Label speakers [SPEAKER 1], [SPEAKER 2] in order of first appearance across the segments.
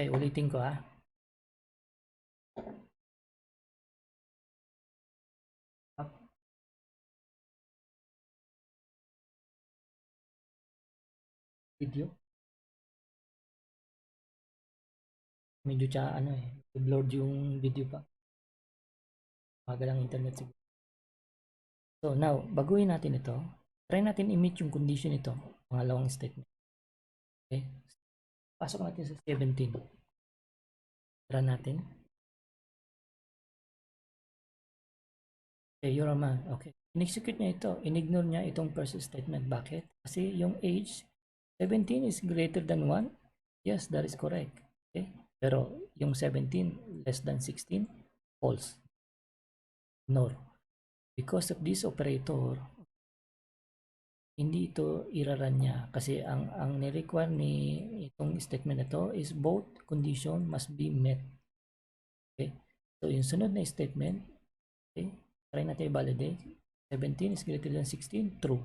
[SPEAKER 1] Okay, ulitin ko ha. Video. Medyo ano blurred yung video pa. Magalang internet siguro. So now, baguhin natin ito. Try natin i-meet yung condition ito. Pangalawang statement. Okay. Pasok natin sa 17. Try natin. Okay, you're a man. Okay. In-execute niya ito. In-ignore niya itong first statement. Bakit? Kasi yung age 17 is greater than 1. Yes, that is correct. Okay. Pero yung 17 less than 16, false. Ignore. Because of this operator, hindi ito iraran niya kasi ang ni-require ni itong statement na ito is both condition must be met. Okay? So yung sunod na statement, okay? Try natin i-validate. 17 is greater than 16, true.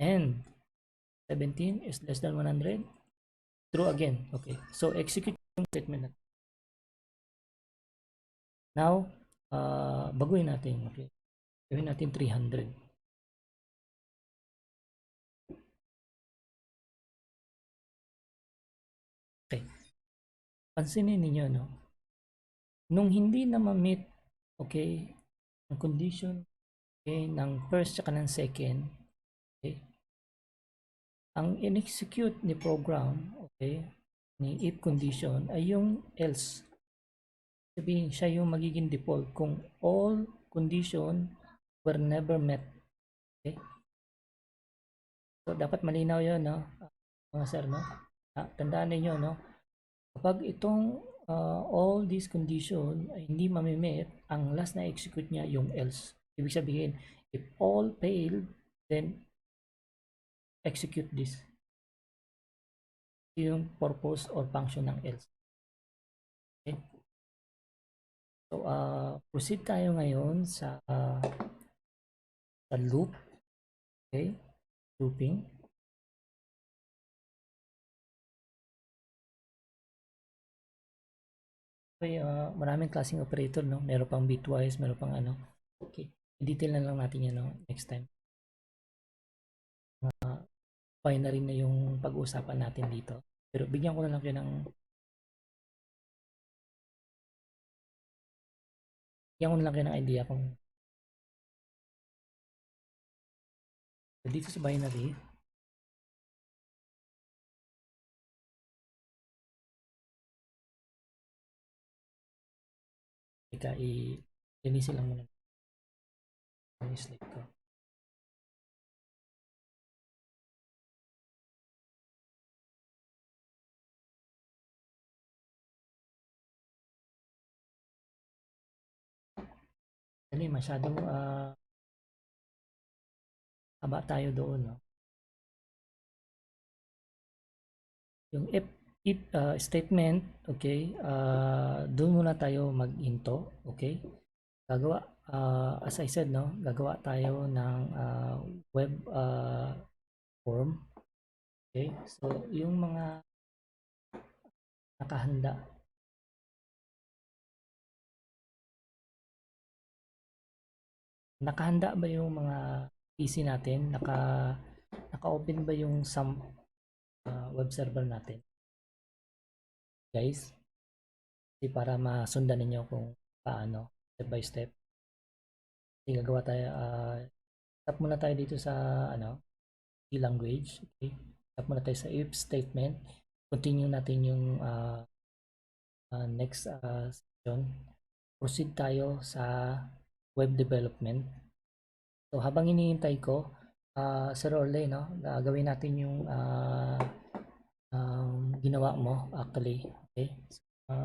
[SPEAKER 1] And 17 is less than 100, true again. Okay. So execute yung statement na. Now, baguhin natin. Okay. Gawin natin 300. Okay. Pansinin ninyo, no? Nung hindi na ma-meet, okay, ang condition, okay, ng first at ng second, okay, ang in-execute ni program, okay, ni if condition ay yung else. Sabihin, siya yung magiging default kung all condition were never met. Okay? So, dapat malinaw yun, no? Mga sir, no? Tandaan ninyo, no? Kapag itong all these condition ay hindi mamimit, ang last na execute niya yung else. Ibig sabihin, if all failed, then execute this. Yung purpose or function ng else. Okay? So, proceed tayo ngayon sa loop. Okay? Looping. Okay, maraming klaseng operator, no? Meron pang bitwise, meron pang ano. Okay, i-detail na lang natin yan, no? Next time. Binary na yung pag-uusapan natin dito. Pero bigyan ko na lang kayo ng idea kung dito sa binary, linisin lang muna yung slide ko. Dali, masyadong haba tayo doon, no? Yung if statement, okay, doon muna tayo mag-into, okay? Gagawa, as I said, no, gagawa tayo ng web form. Okay, so yung mga nakahanda, ba yung mga PC natin? Naka-open ba yung some web server natin? Guys, para masundan ninyo kung paano, step by step. Gagawa tayo, tap muna tayo dito sa C language. Okay, tap muna tayo sa if statement. Continue natin yung next section. Proceed tayo sa web development. So habang iniintay ko, Sir Orle, no, gagawin natin yung ginawa mo actually. Okay,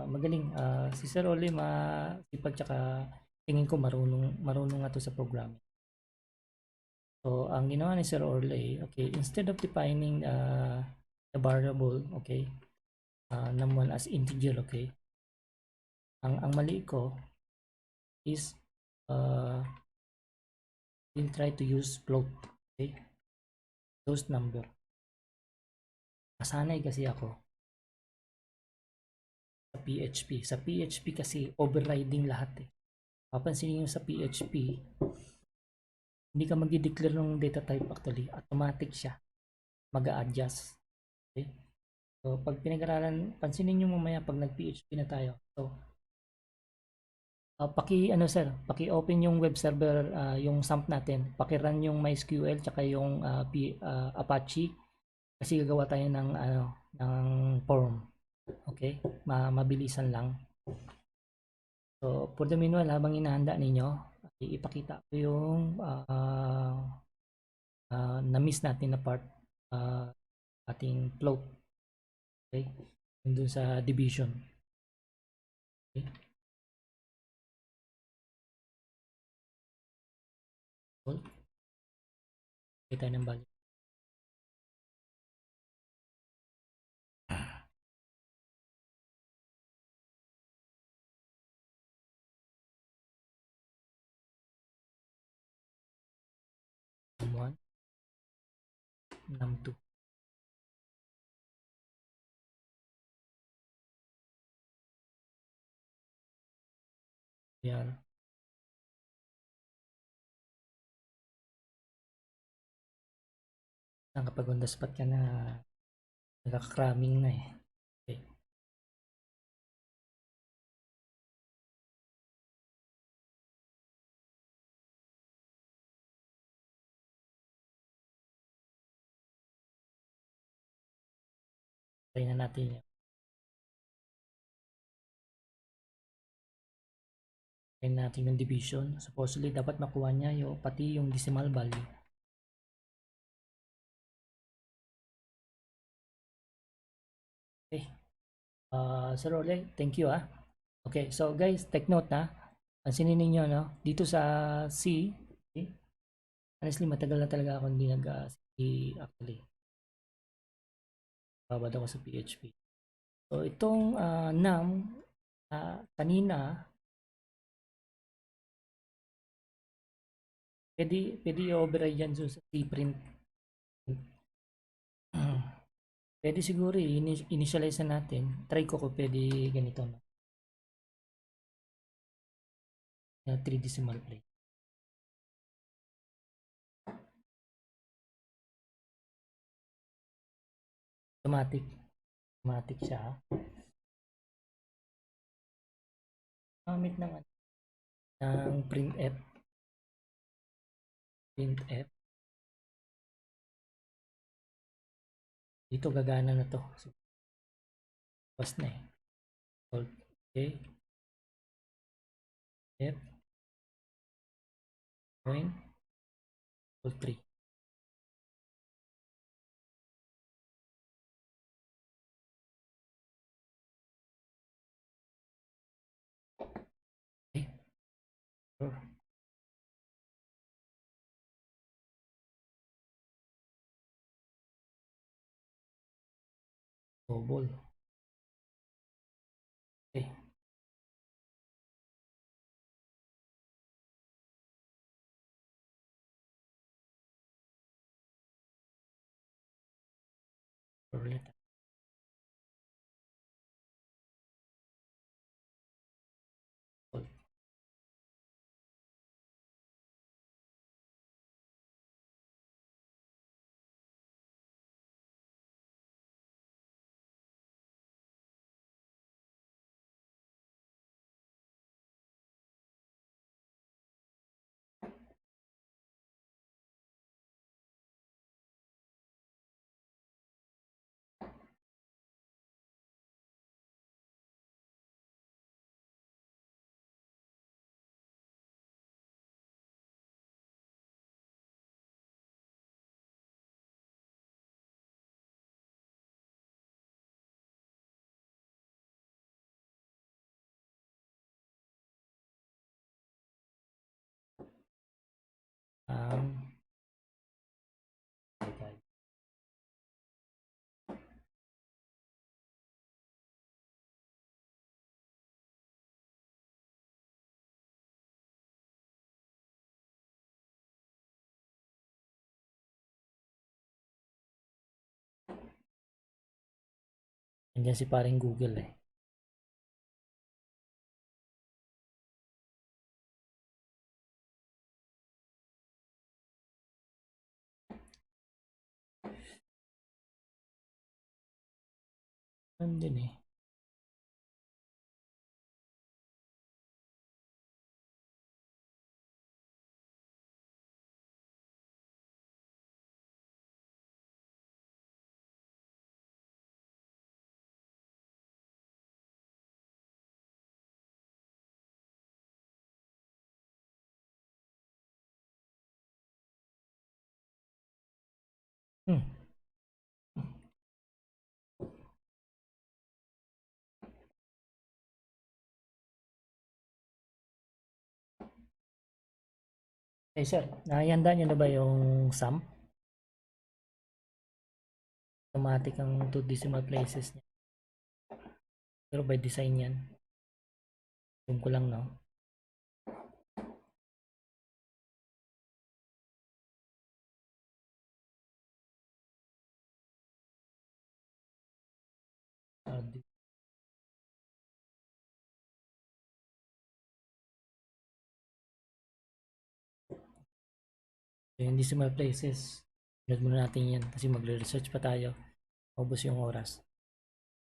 [SPEAKER 1] magaling si Sir Orle, masipag, tsaka tingin ko marunong nga to sa programming. So ang ginawa ni Sir Orle, okay, instead of defining a variable, okay, num1 as integer, okay, ang mali ko is we'll try to use float, okay, those number. Masanay kasi ako PHP. Sa PHP kasi overriding lahat eh. Papansinin nyo sa PHP, hindi ka mag-declare ng data type actually. Automatic siya. Mag-a-adjust. Okay? So, pag pinag-aralan, pansinin nyo mamaya pag nag-PHP na tayo. So, paki-open yung web server, yung SAMP natin. Paki-run yung MySQL tsaka yung Apache kasi gagawa tayo ng form. Okay? Mabilisan lang. So, for the meanwhile, habang inahanda ninyo, ipakita ko yung na-miss natin na part, ating float. Okay? Yung dun sa division. Okay? Okay tayo ng value. Num1, num2. Yan. Kapag on the spot ka na, nagka-cramming na eh. Okay. Try na natin yun. Try natin yung division. Supposedly, dapat makuha niya yung, pati yung decimal value. Okay. Sir Ole, thank you ah. Okay, so guys, take note na. Pansinin ninyo, no? Dito sa C, okay? Honestly, matagal na talaga ako hindi nag-C actually. Babad ako sa PHP. So, itong num, kanina, pwede i-override yan sa C print. Pwede siguro initialize na natin. Try ko kung pwede ganito. No? 3 decimal place. Automatic siya. Gamit ng printf. Dito gagana na to. So, pas na eh. Okay. F. Join. 3. Okay. Sure. Double. Okay. Ulit. Okay. Nandiyan si paring Google eh. Ganun din eh. Hmm. Eh sir, nahihanda nyo na ba yung sum? Automatic ang 2 decimal places niya. Pero by design yan. Yung ko lang, no? Uh, yung decimal places, sunod muna natin yan kasi magre-research pa tayo. Maubos yung oras.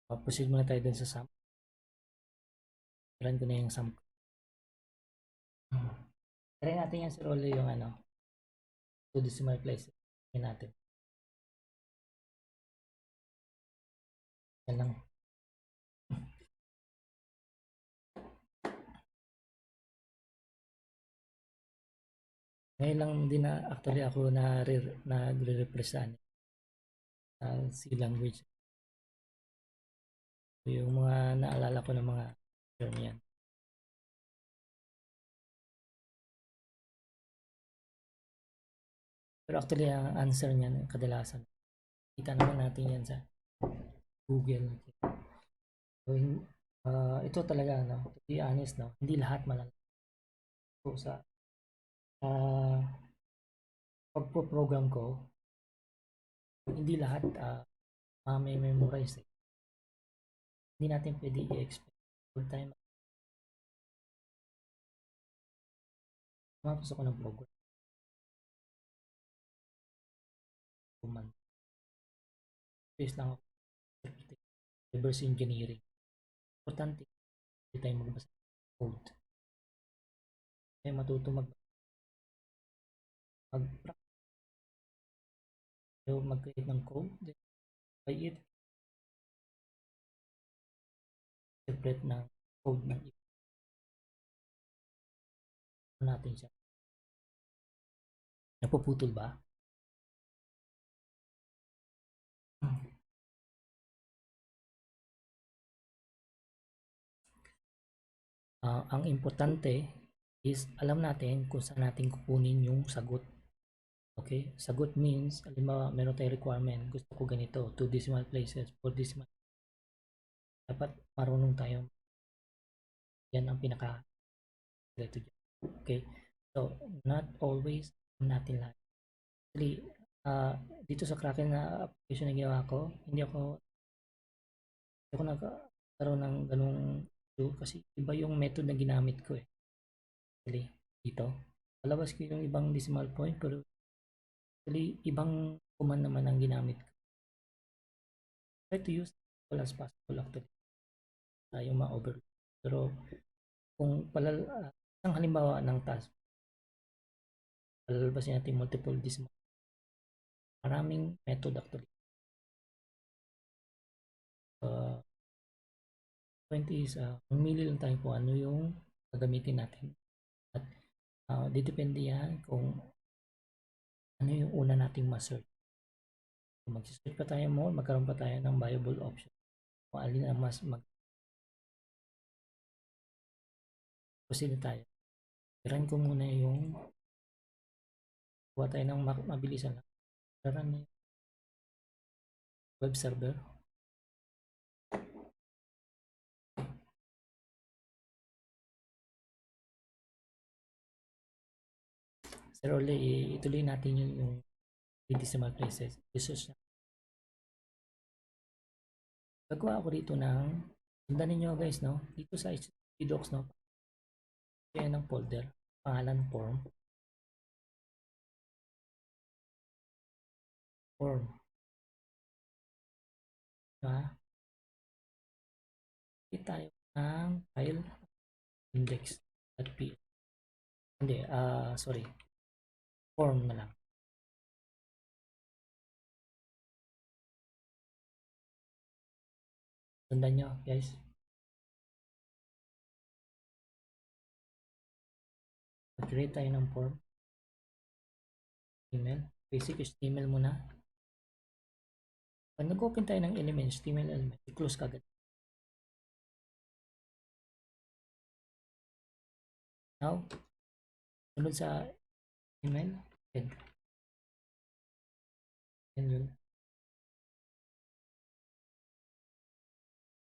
[SPEAKER 1] Proceed muna tayo dun sa sum. Run ko na yung sum. Try natin yan sir ulit yung ano, 2 decimal places. Yan natin. Yan lang. Ngayon lang din na actually ako nagre-refresh sa C language. Yung mga naalala ko ng mga term yan. Pero actually ang answer niyan kadalasan kita naman natin yan sa Google. So, ito talaga no, to be honest no, hindi lahat malalaman. So, sa pagpo-program ko, hindi lahat may memorize eh. Hindi natin pwede i-expect full time. Mapasok ko ng program. Kuman. Base lang ako. Reverse engineering. Importante. Hindi tayo magbasa ng code. Tayo matuto mag-create ng code. Then, by it, interpret ng code ng iba natin siya. Napuputol ba? Ang importante is alam natin kung saan natin kukunin yung sagot. Okay? Sagot means, halimbawa, meron tayong requirement. Gusto ko ganito, 2 decimal places, 4 decimal. Dapat marunong tayo. Yan ang pinaka okay? So, not always natin lahat. Actually, dito sa Kraken na application na ginawa ko, hindi ako nagkaroon ng ganung kasi iba yung method na ginamit ko eh. Actually, dito. Palabas ko yung ibang decimal point pero actually ibang command naman ang ginamit ko. Try to use as possible actually. Yung ma-overload. Pero kung isang halimbawa ng task, palalabasin natin multiple decimal. Maraming method actually. 20 is mamili lang tayo kung ano yung gagamitin natin. At didepende yan kung ano yung una nating ma-search. Kung mag-search pa tayo more, magkaroon pa tayo ng viable option. Kung alin ang mas proceed tayo. I-run ko muna yung kuha tayo ng mabilisan lang. I-run yung web server. Sir Ole, ituloy natin yung decimal places. Research na. Gagawa ako dito ng, sundan ninyo guys, no? Dito sa HTTP docs, no? Kaya ng folder, pangalan form. Form. Diba? tayo ng file index.php. Hindi, sorry, form na lang. Sundan nyo, guys. Mag-create tayo ng form. Email. Basic HTML muna. Pag nag-open tayo ng element, HTML element, i-close ka agad. Now, sunod sa email, head. Then yun.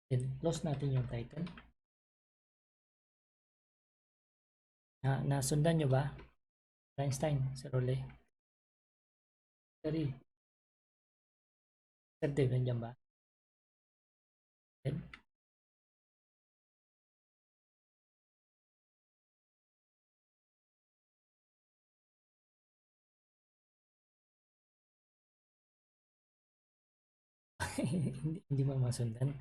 [SPEAKER 1] Then, close natin yung title. Nasundan nyo ba? Einstein, Sir Ole. Sorry. Sir Dave, nandiyan ba? Then, hindi mo masundan.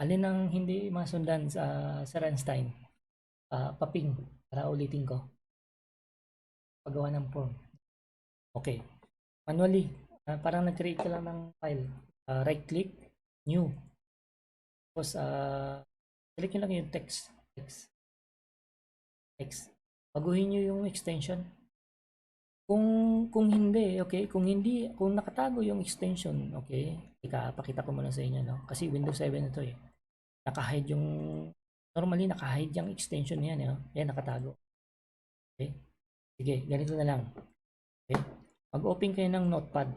[SPEAKER 1] Alin ang hindi masundan sa Sir Einstein? Paping, para ulitin ko. Paggawa ng form. Okay. Manually, parang nag-create ka lang ng file. Right click, new. Tapos, select nyo lang yung text. Baguhin nyo yung extension. Kung hindi, okay, kung nakatago yung extension, okay, pakita ko muna sa inyo, no? Kasi Windows 7 ito eh. Naka-hide yung, normally naka-hide yung extension yan, eh. Yan, nakatago. Okay? Sige, ganito na lang. Okay? Mag-open kayo ng notepad.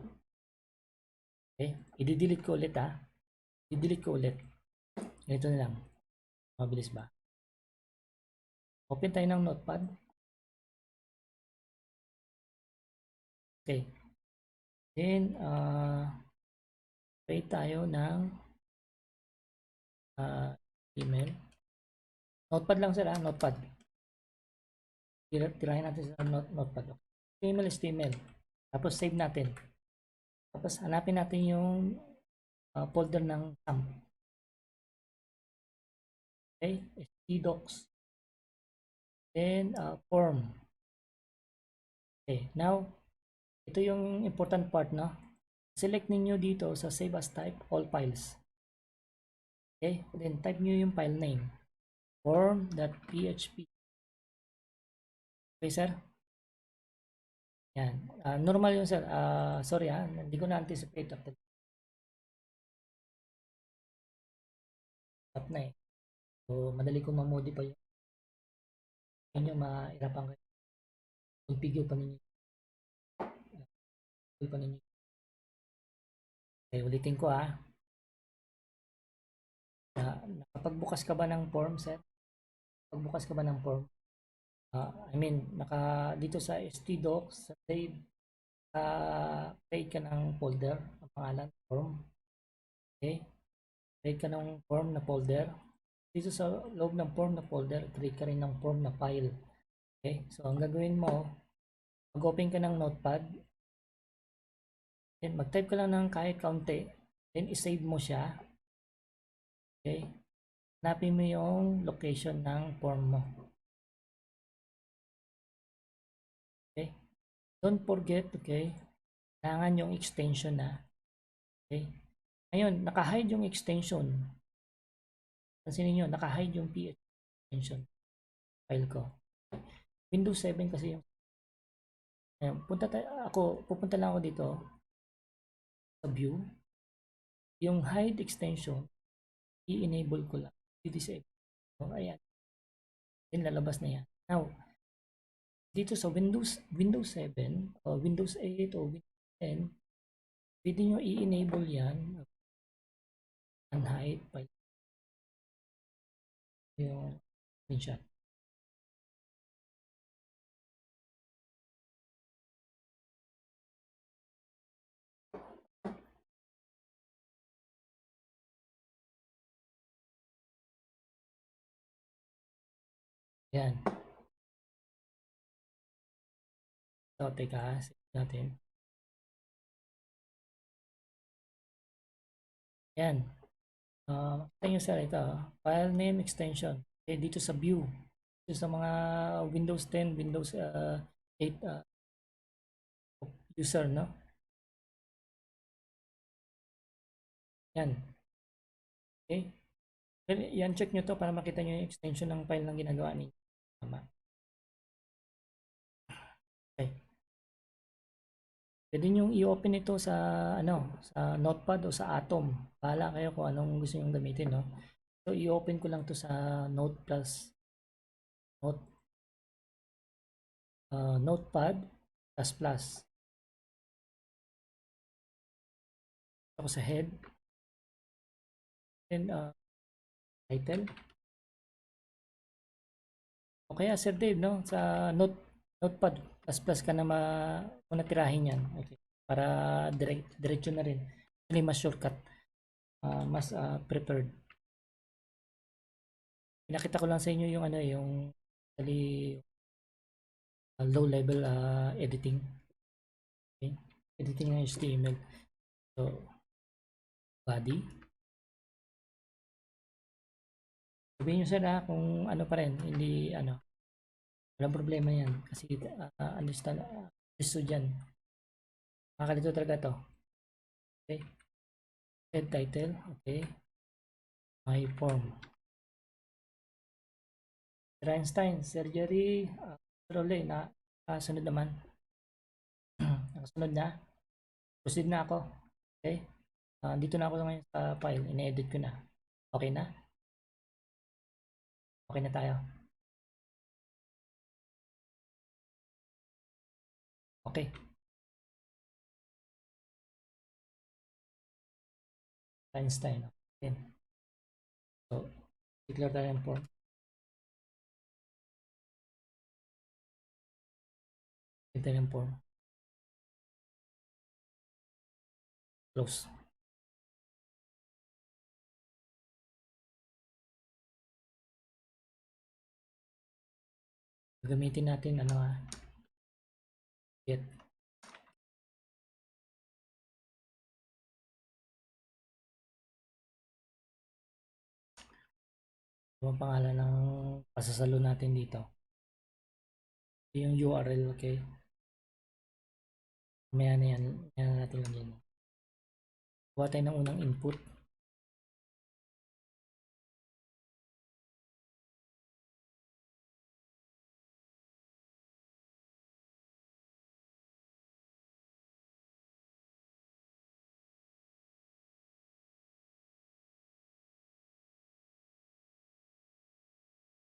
[SPEAKER 1] Okay? I-delete ko ulit, ha. I-delete ko ulit. Ganito na lang. Mabilis ba? Open tayo ng notepad. Okay. Then, create tayo ng email. Notepad lang sir, notepad. Tirahin natin sa notepad. HTML. Tapos save natin. Tapos hanapin natin yung folder ng SAM. Okay, htdocs. Then form. Okay, now ito yung important part, no? Select ninyo dito sa save as type all files. Okay, then type nyo yung file name form.php. Okay sir? Yan. Normal yun sir. Sorry hindi ko na-anticipate after up na eh. So, madali kong ma-modify yun. Inyo mahirapan kayo. Configure pa ninyo. Okay, ulitin ko nakapagbukas ka ba ng form set? Pagbukas ka ba ng form? I mean, dito sa htdocs, sa save, create ka ng folder, ang pangalan, form. Okay? Create ka ng form na folder. Dito sa loob ng form na folder, create ka rin ng form na file. Okay? So, ang gagawin mo, mag-open ka ng notepad, then mag-type ka lang ng kahit kaunti, then isave mo siya. Okay? Hanapin mo yung location ng form mo. Okay? Don't forget, okay? Kailangan yung extension na. Okay? Ngayon, naka-hide yung extension. Pansinin nyo, naka-hide yung PHP extension file ko. Windows 7 kasi yung pupunta lang ako dito sa view. Yung hide extension, i-enable ko lang. I-disable. So, ayan. Then lalabas na yan. Now, dito sa Windows 7 o Windows 8 o Windows 10, pwede nyo i-enable yan. Unhide file. Yung screenshot. Yan. So, teka, save natin. Yan. Makita nyo sir, ito, file name extension. Okay, dito sa view. Dito sa mga Windows 10, Windows 8 user, no? Yan. Okay. Yan, check nyo to para makita nyo yung extension ng file ng ginagawa ninyo. Tama. Okay. Pwede nyo i-open ito sa ano, sa Notepad o sa Atom. Bahala kayo kung anong gusto nyo gamitin, no? So i-open ko lang to sa Note, Notepad plus. Ako sa head, then title. O kaya Sir Dave, no, sa Notepad plus ka na muna tirahin yan. Okay. Para diretso na rin. Actually, mas shortcut. Mas prepared. Pinakita ko lang sa inyo yung ano, yung actually low level editing. Okay. Editing ng HTML. So, body. Sabihin nyo sir kung ano pa rin, hindi ano, walang problema yan. Kasi understood dyan. Makakalito talaga to. Okay. Head title. Okay. My form. Sir Einstein, surgery. Role na sunod naman. Nakasunod na. Proceed na ako. Okay. Dito na ako ngayon sa file. Ine-edit ko na. Okay na? Okay na tayo. Okay. Einstein. Okay. So, declare tayo ng form. Ito yung form. Close. Gagamitin natin ano get. Ano ang pangalan ng pasasalo natin dito? Yung URL, okay? Mamaya na yan. Yan na natin lang yan. Kuha tayo ng unang input.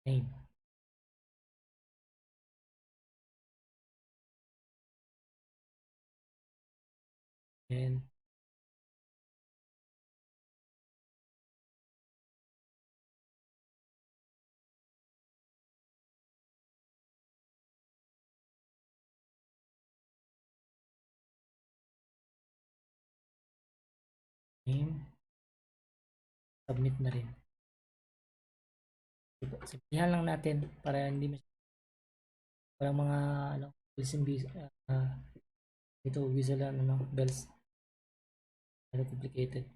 [SPEAKER 1] Name. And name. Submit na rin. Sabihan lang natin para hindi parang mga ano, bells and ito whistle ano, bells. Very complicated.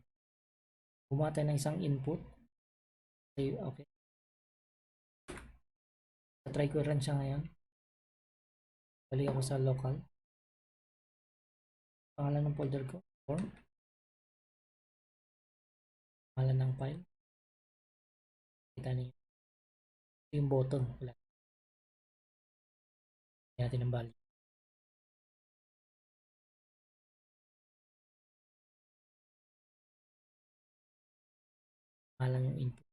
[SPEAKER 1] Gumawa tayo ng isang input. Okay, okay. Try ko run siya ngayon. Balik ako sa local. Pangalan ng folder ko, form. Pangalan ng file. Kita niyo yung button. Wala. Kaya natin ang value. Pangalan yung input.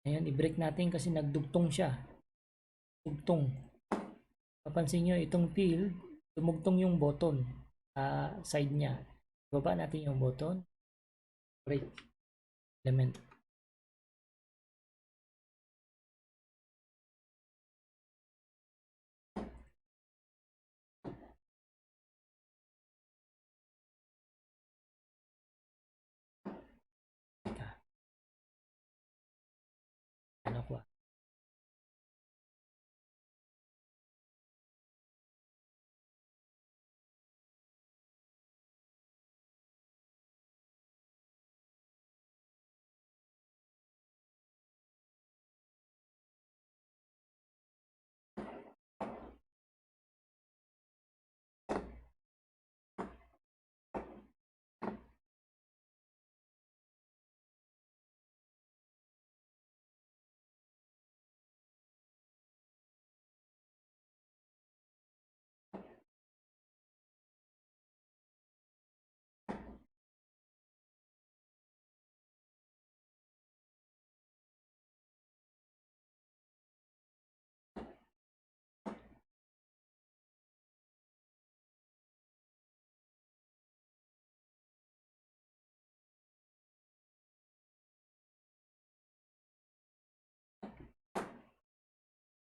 [SPEAKER 1] Ayan, i-break natin kasi nagdugtong siya. Dugtong. Papansin nyo, itong field, dumugtong yung button sa side niya. Baba natin yung button. Break element. Ano ko?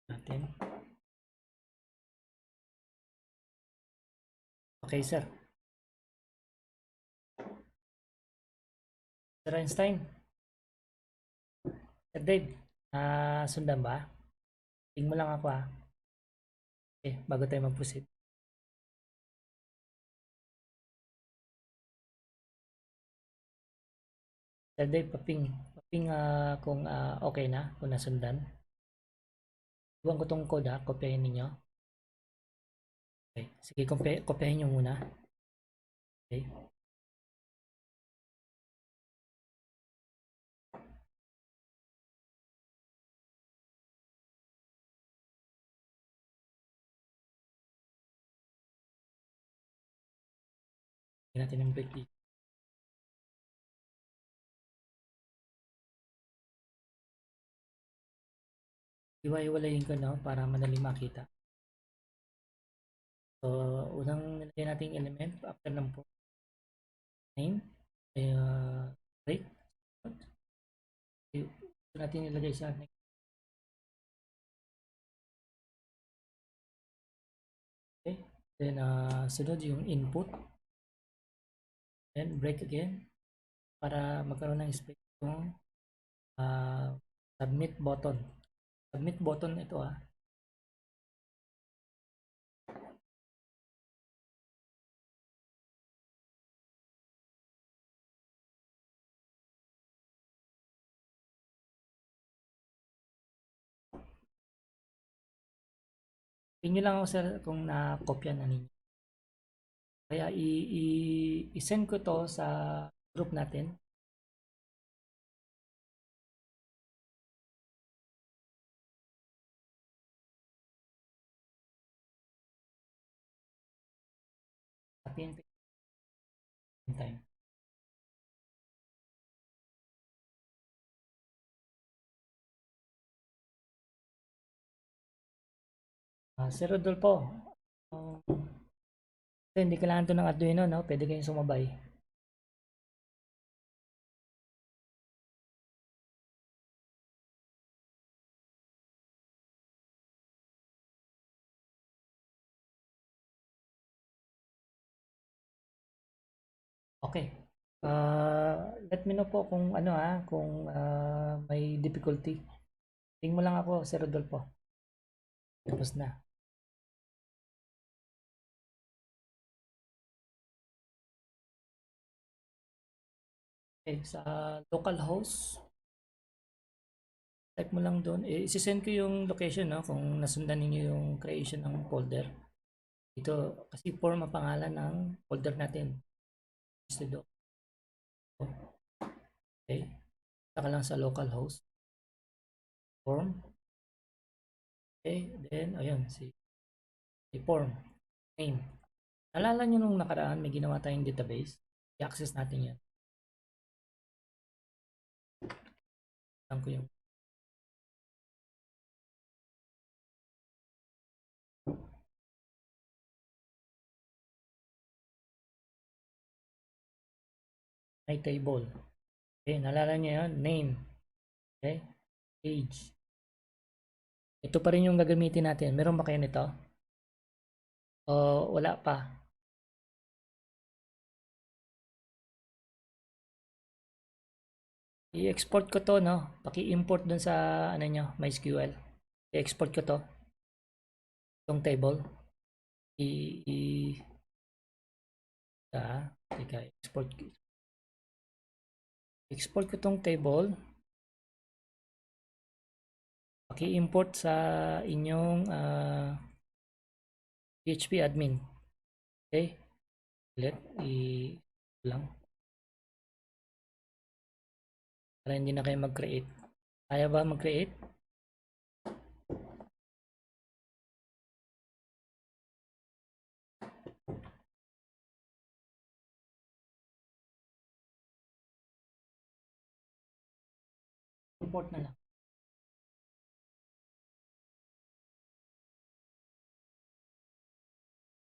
[SPEAKER 1] Natin. Okay, sir. Sir Einstein. Sir Dave. Sundan ba? Tingin mo lang ako Okay, bago tayo mag-proceed. Sir Dave, paping kung okay na, kung nasundan. Iwan ko tong code kopyahin ninyo. Okay, sige, kopyahin nyo muna. Okay. Tingnan natin ang break dito. Iwa-iwalayin ko para madali makita. So, unang nilagay natin element after ng name, break. Ito natin nilagay sa next. Okay. Then, sunod yung input. Then, break again para magkaroon ng space yung submit button. Submit button ito Tingnan lang ako sir kung na-copy na ninyo. Kaya i-send ko to sa group natin. Atin time. Sir Rodolfo, hindi kailangan to ng Arduino, no? Pwede kayong sumabay. Okay. Let me know po kung kung may difficulty. Tingin mo lang ako, Sir Rodolfo. Tapos na. Okay, sa localhost, type mo lang doon. Isi-send ko yung location, no? Kung nasundan niyo yung creation ng folder. Ito, kasi form ang pangalan ng folder natin. Okay. Saka lang sa localhost. Form. Okay. Then, ayun, si form. Name. Nalala nyo nung nakaraan, may ginawa tayong database. I-access natin yan. Alam ko yung my table. Okay, nalala nyo yun? Name. Okay. Age. Ito pa rin yung gagamitin natin. Meron ba kayo nito? O wala pa? I-export ko to, no? Paki-import dun sa ano nyo, MySQL. I-export ko to, itong table. I, i, teka, export ko tong table. Paki-import sa inyong PHP admin. Okay? Ulit, lang. Para hindi na kayo mag-create. Kaya ba mag-create? Import na lang.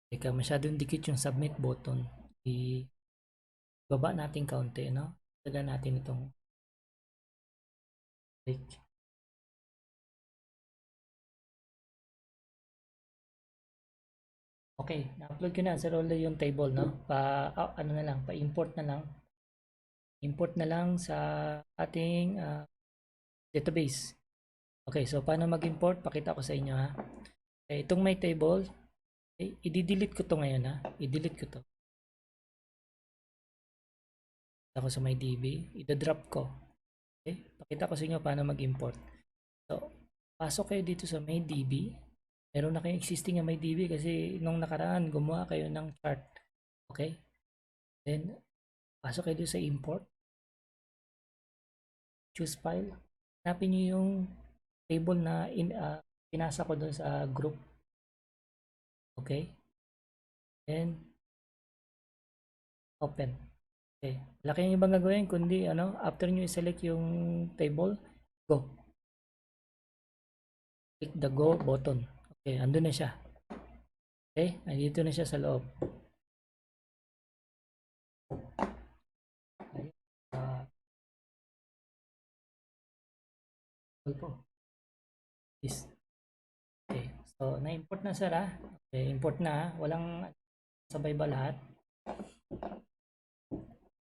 [SPEAKER 1] Teka, masyadong dikit yung submit button. I-baba natin kaunti, no? Taga natin itong click. Okay, na-upload ko na sa roller yung table, no? Ano na lang, pa-import na lang. Import na lang sa ating database. Okay, so paano mag-import? Pakita ko sa inyo, ha. Okay, itong may table, okay, i-delete ko to ngayon, ha. I-delete ko to. Ako sa my DB, i-drop ko. Okay, pakita ko sa inyo paano mag-import. So, pasok kayo dito sa my DB. Meron na kayong existing na may DB kasi nung nakaraan gumawa kayo ng chart. Okay? Then, pasok kayo dito sa import. Choose file. Hanapin nyo yung table na pinasa ko doon sa group. Okay? Then, open. Okay. Wala kayong ibang gagawin kundi after nyo i-select yung table, go. Click the go button. Okay, andun na siya. Okay, andito na siya sa loob. Po. Is. Okay, so na-import na sir, ha. Okay, import na, walang sabay ba lahat.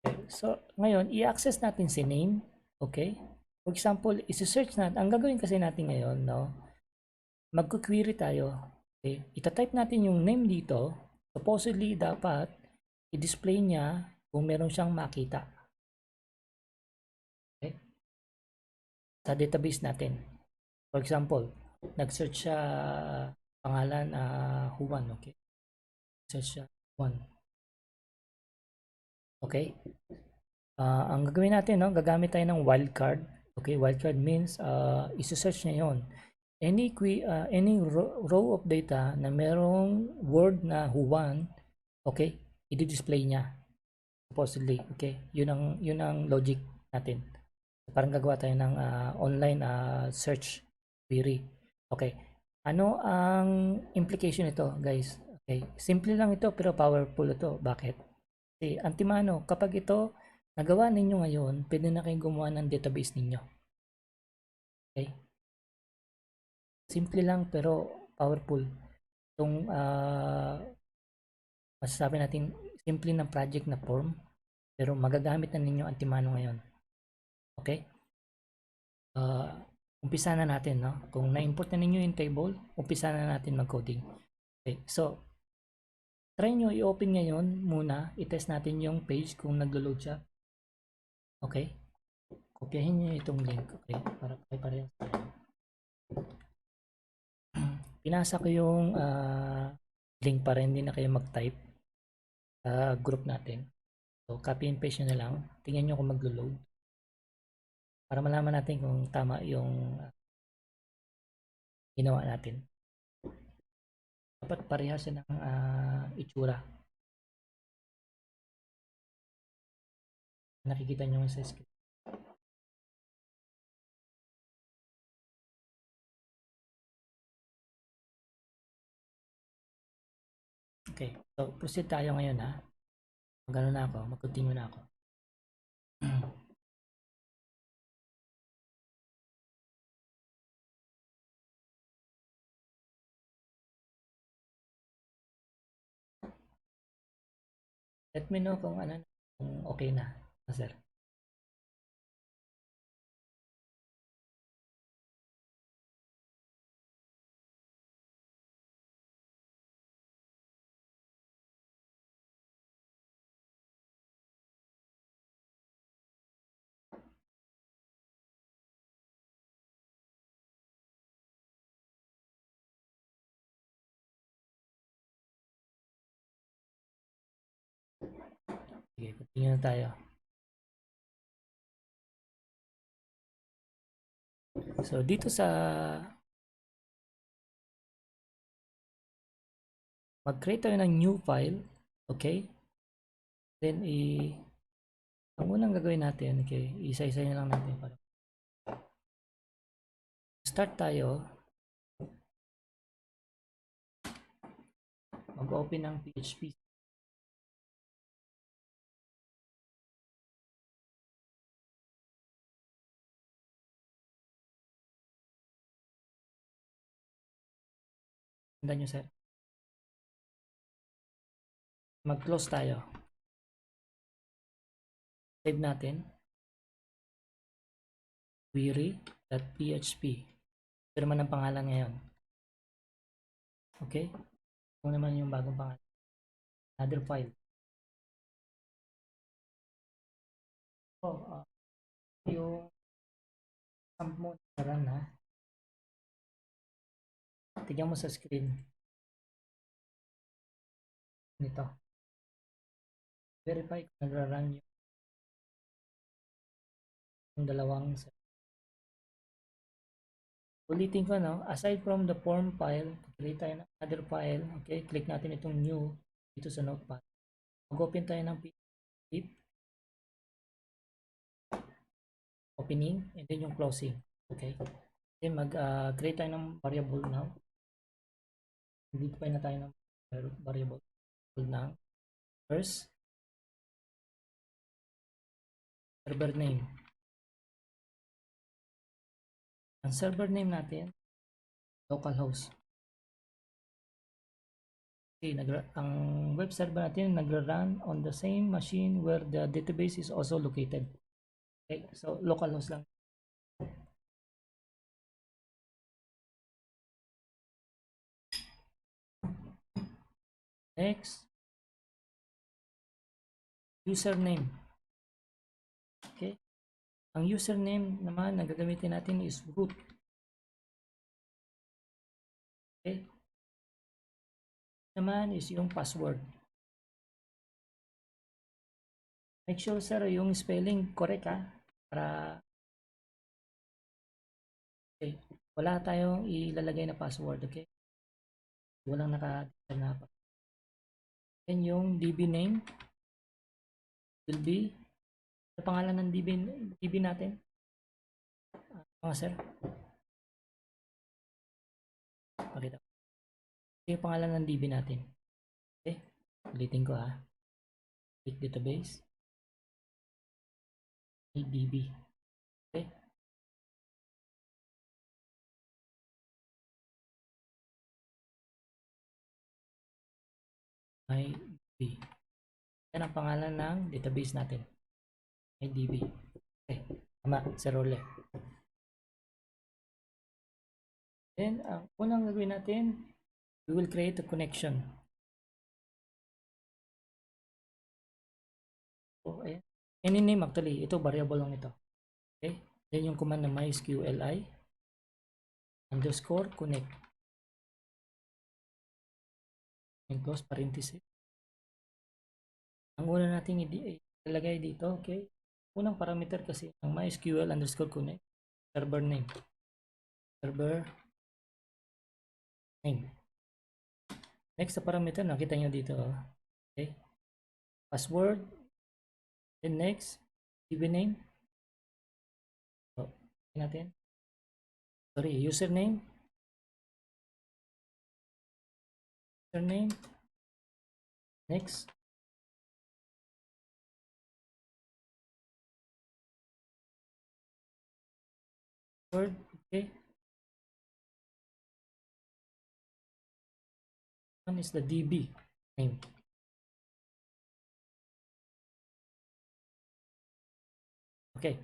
[SPEAKER 1] Okay, so ngayon i-access natin si name. Okay, for example, isi-search natin, ang gagawin kasi natin ngayon, no, magku-query tayo. Okay, ita-type natin yung name dito. Supposedly dapat i-display niya kung meron siyang makita. Okay, sa database natin. For example, nag-search siya pangalan Juan. Okay, search siya Juan. Okay, ang gagawin natin, no, gagamit tayo ng wildcard. Okay, wildcard means isa-search niya yon. Any row of data na merong word na Juan, okay, i-display niya supposedly. Okay, yun ang logic natin. Parang gagawa tayo ng online search query. Okay, ano ang implication nito, guys? Okay, simple lang ito pero powerful ito. Bakit? Kasi antimano, kapag ito nagawa ninyo ngayon, pwede na kayong gumawa ng database ninyo. Okay? Simple lang pero powerful. Itong masasabi natin simple ng project na form pero magagamit na ninyo antimano ngayon. Okay? Umpisa na natin, no? Kung na-import na ninyo yung table, umpisa na natin mag-coding. Okay, so try nyo i-open ngayon muna, i-test natin yung page kung naglo-load siya. Okay? Kopyahin nyo itong link, okay? Para pare-parehas tayo. Pinasa ko yung link para hindi na kayo mag-type sa group natin. So, copy and paste nyo na lang. Tingnan nyo kung maglo-load. Para malaman natin kung tama yung ginawa natin. Dapat parehas siya ng itsura. Nakikita nyo sa screen. Okay, so proceed tayo ngayon, ha. Magano na ako, mag-continue na ako. Let me know kung ano, kung okay na, sir. Sige, continue na tayo. So, dito sa mag-create tayo ng new file. Okay? Then, ang unang gagawin natin, okay, isa-isa na lang natin para start tayo. Mag-open ng PHP. Tanda nyo, sir. Mag-close tayo. Save natin. Query.php. Ito naman ang pangalan ngayon. Okay? Ito naman yung bagong pangalan. Another file. Oh, yung stamp mo na run ha. Tignan mo sa screen. Nito. Verify kung nagra-run yung dalawang. Ulitin ko, no? Aside from the form file, create tayo ng other file. Okay? Click natin itong new dito sa notepad. Mag-open tayo ng PHP. Opening and then yung closing. Okay? Then mag-create tayo ng variable now. Dito pa na tayo ng variable ng first server name. Ang server name natin, localhost. Okay, ang web server natin nagra-run on the same machine where the database is also located. Okay, so localhost lang. Next, username. Okay, ang username naman na gagamitin natin is root. Okay, naman is yung password. Make sure, sir, yung spelling correct ha, para okay, wala tayong ilalagay na password. Okay, walang naka-declare na pa. Then yung DB name will be sa pangalan ng DB natin. Mga sir, pakita ko. Ito yung pangalan ng DB natin. Okay, ulitin ko ha. Click database. DB. Okay. MyDB. Yan ang pangalan ng database natin. MyDB. Okay. Tama, Sir Role. Then, ang unang gagawin natin, we will create a connection. So, ayan. Any name actually, ito variable lang ito. Okay. Then yung command na mysqli _ connect. And close parenthesis. Ang una natin ilagay dito, okay. Unang parameter kasi ng mysql _ connect, server name. Server name. Next sa parameter, nakita nyo dito. Okay. Password. Then next, DB name. So, natin. Sorry, username. Username. Next. Word. Okay. One is the DB name. Okay.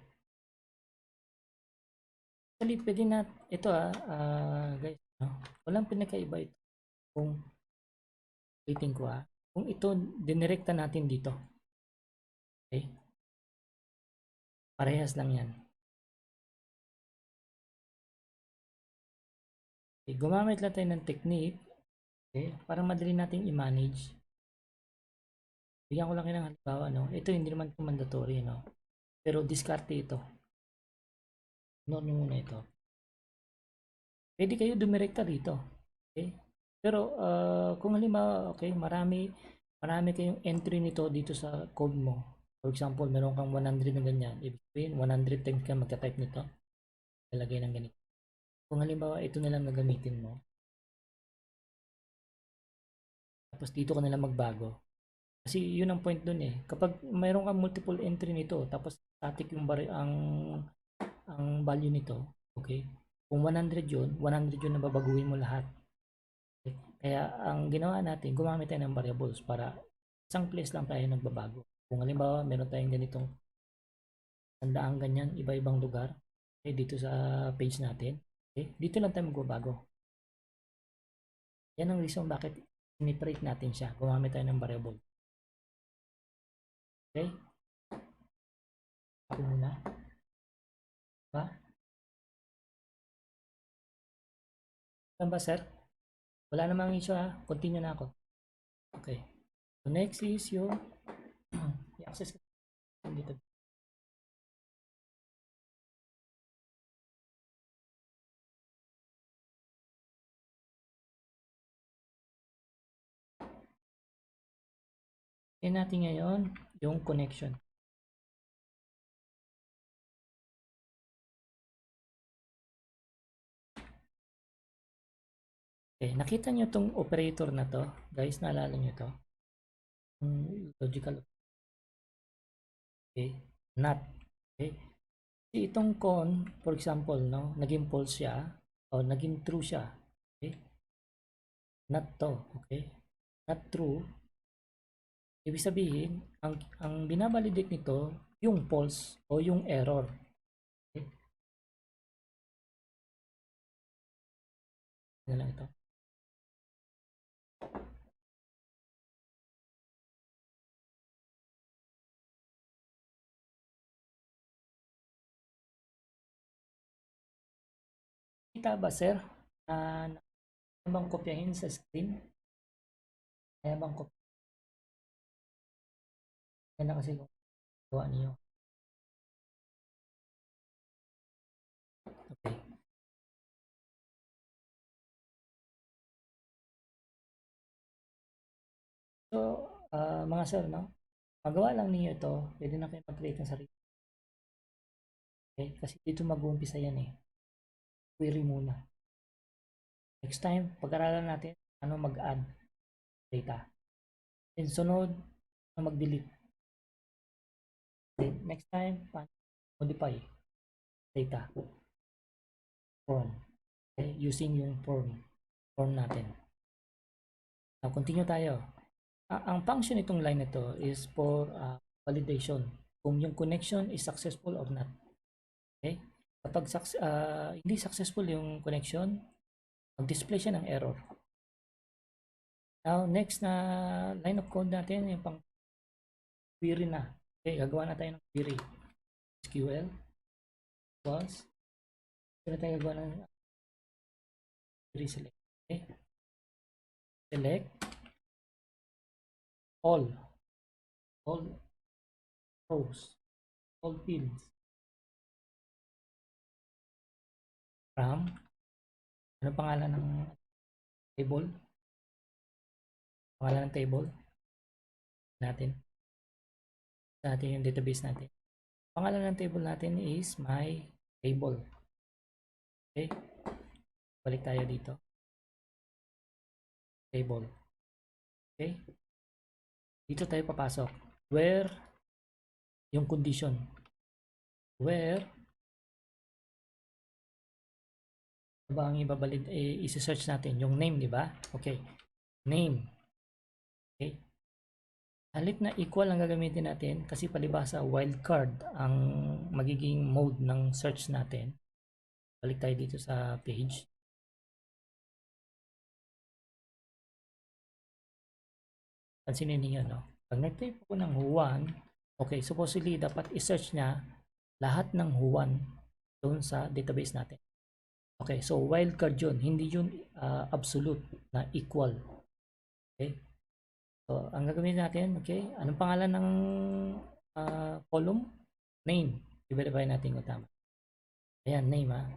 [SPEAKER 1] Actually, pwede na ito guys, no? Walang pinakaiba ito kung waiting ko kung ito dinirekta natin dito. Okay? Parehas lang yan. Okay, gumamit lang tayo ng technique, okay, para madali nating i-manage Bigyan ko lang kayo ng halimbawa, no? Ito hindi naman ito mandatory, no? Pero diskarte ito. Ignore nyo muna ito. Pwede kayo dumirekta dito. Okay? Pero kung halimbawa, okay, marami kayong entry nito dito sa code mo. For example, meron kang 100 na ganyan. Ibig sabihin, 100 times ka magka-type nito. Lalagay ng ganito. Kung halimbawa, ito na lang na gamitin mo. Tapos dito ka na lang magbago. Kasi yun ang point dun eh. Kapag mayroon kang multiple entry nito, tapos static yung ang value nito, okay? Kung 100 yun, 100 yun na babaguhin mo lahat. Okay? Kaya ang ginawa natin, gumamit tayo ng variables para isang place lang tayo nagbabago. Kung halimbawa, meron tayong ganitong sandaang ganyan, iba-ibang lugar, okay, dito sa page natin, okay? Dito lang tayo magbabago. Yan ang reason bakit separate natin siya. Gumamit tayo ng variable. Okay? Ako muna. Diba? Saan ba, sir? Wala namang issue ha. Continue na ako. Okay. So next is yung i-access dito. Yan natin ngayon yung connection. Okay, nakita nyo itong operator na to. Guys, naalala nyo to? Logical. Okay. Not. Okay. Itong con, for example, no, naging false siya o naging true siya. Okay. Not to. Okay. Not true. Ibig sabihin, ang binabalidate nito, yung false o yung error. Okay. Yan lang ito. Kita ba, sir? Kaya bang kopyahin sa screen? Kaya bang kopyahin? Yan na kasi kung gawa niyo. Okay. So, mga sir, no? Magawa lang niyo ito. Pwede na kayo mag-create ng sarili. Okay? Kasi dito mag-uumpisa yan eh. Query muna. Next time, pag-aralan natin ano mag-add data. Then sunod, mag-delete. Then next time, modify data form. Okay? Using yung form natin. Now, continue tayo. Ang function itong line na to is for validation. Kung yung connection is successful or not. Okay? Kapag hindi successful yung connection, mag-display siya ng error. Now, next na line of code natin, yung pang query na. Okay, gagawa na tayo ng query. SQL equals. Ito na tayo gagawa ng query select. Okay. Select all rows, all fields from, ano pangalan ng table? Pangalan ng table natin. Sa ating yung database natin. Pangalan ng table natin is my table. Okay? Balik tayo dito. Table. Okay? Dito tayo papasok. Where yung condition. Where ba ang ibabalid i-search natin yung name, di ba? Okay. Name. Okay. Halit na equal ang gagamitin natin kasi palibasa wildcard ang magiging mode ng search natin. Balik tayo dito sa page. Pansinin niyo, no? Pag nag-type ko ng Juan, okay, supposedly dapat i-search niya lahat ng Juan doon sa database natin. Okay, so wildcard yun, hindi yun absolute na equal. Okay? So, ang gagawin natin, okay, anong pangalan ng column? Name. I-verify natin kung tama. Ayan, name ha.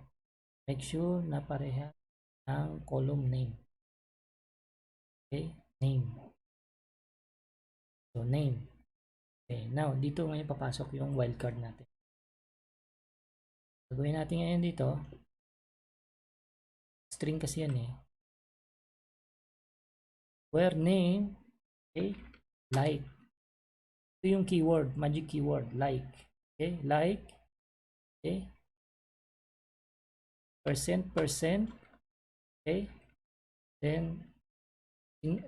[SPEAKER 1] Make sure na pareha ng column name. Okay, name. So, name. Okay, now, dito ngayon papasok yung wildcard natin. Gagawin natin ngayon dito, string kasi yan eh. Where name, okay, like. Ito yung keyword, magic keyword, like. Okay, like. Okay. Percent, okay. Then,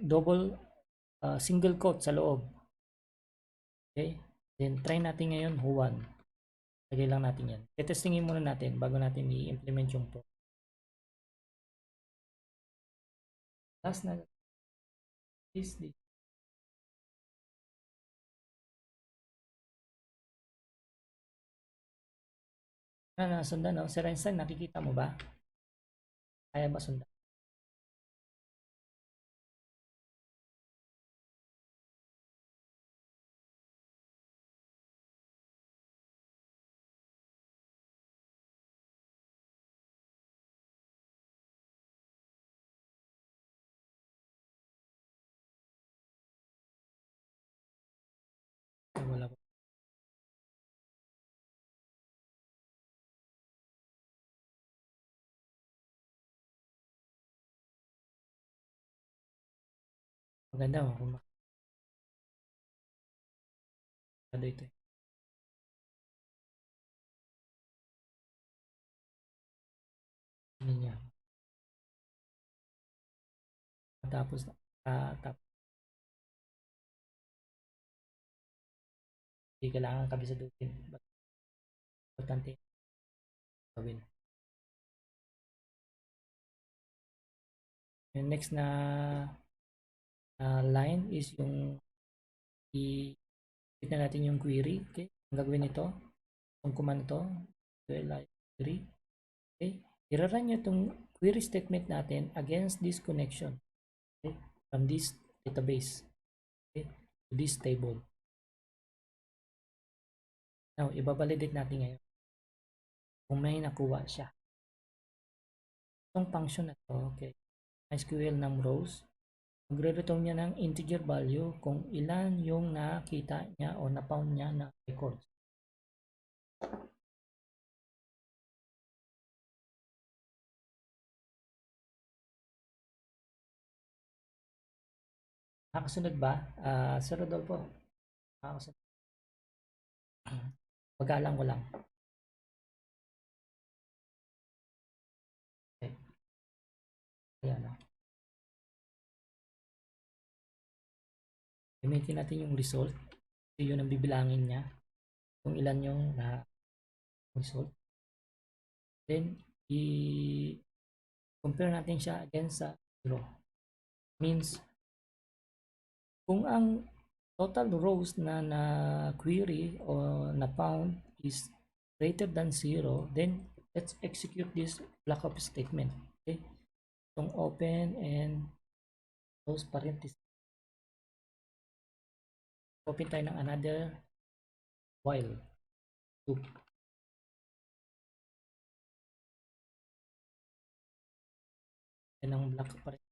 [SPEAKER 1] double, single quote sa loob. Okay. Then, try natin ngayon, Juan. Lagay lang natin yan. Testingin muna natin bago natin i-implement yung pro. Last na is this. Nasundan, no? Sir Einstein, nakikita mo ba? Kaya ba sundan? Wala pa. Maganda mo kung makakado ito. Hindi niya. Tapos, tapos, hindi kailangan kabisaduhin. Importante gawin. Yung next na line is yung i-fit na natin yung query. Okay? Ang gagawin nito, itong command ito, query. Okay? I-run nyo itong query statement natin against this connection. Okay? From this database. Okay? To this table. Now, ibabalidate natin ngayon kung may nakuha siya. Itong function na to, okay, SQL ng rows, magre-return niya ng integer value kung ilan yung nakita niya o na-found niya na records. Nakasunod ba? Sir Rodolfo, nakasunod. Pagalang ko lang. Okay. Ayan, no? Gamitin natin yung result. So, yun ang bibilangin niya. Kung ilan yung result. Then, i-compare natin siya against sa 0. Means, kung ang total rows na query o na found is greater than 0, then let's execute this block of statement. Okay? Itong open and close parenthesis. Open tayo ng another while loop. Yan ang block of parenthesis.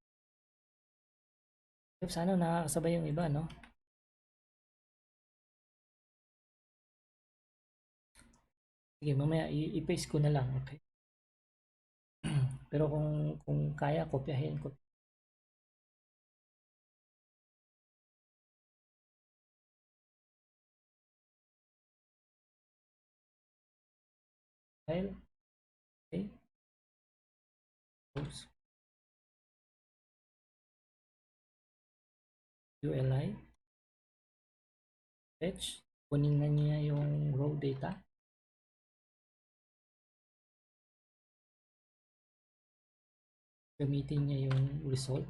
[SPEAKER 1] Sana nakakasabay yung iba, no? Sige, mamaya i-paste ko na lang, okay? Pero kung kaya, kopyahin ko. File, okay? Oops. ULI, fetch, kunin na niya yung raw data. Gamitin niya yung result.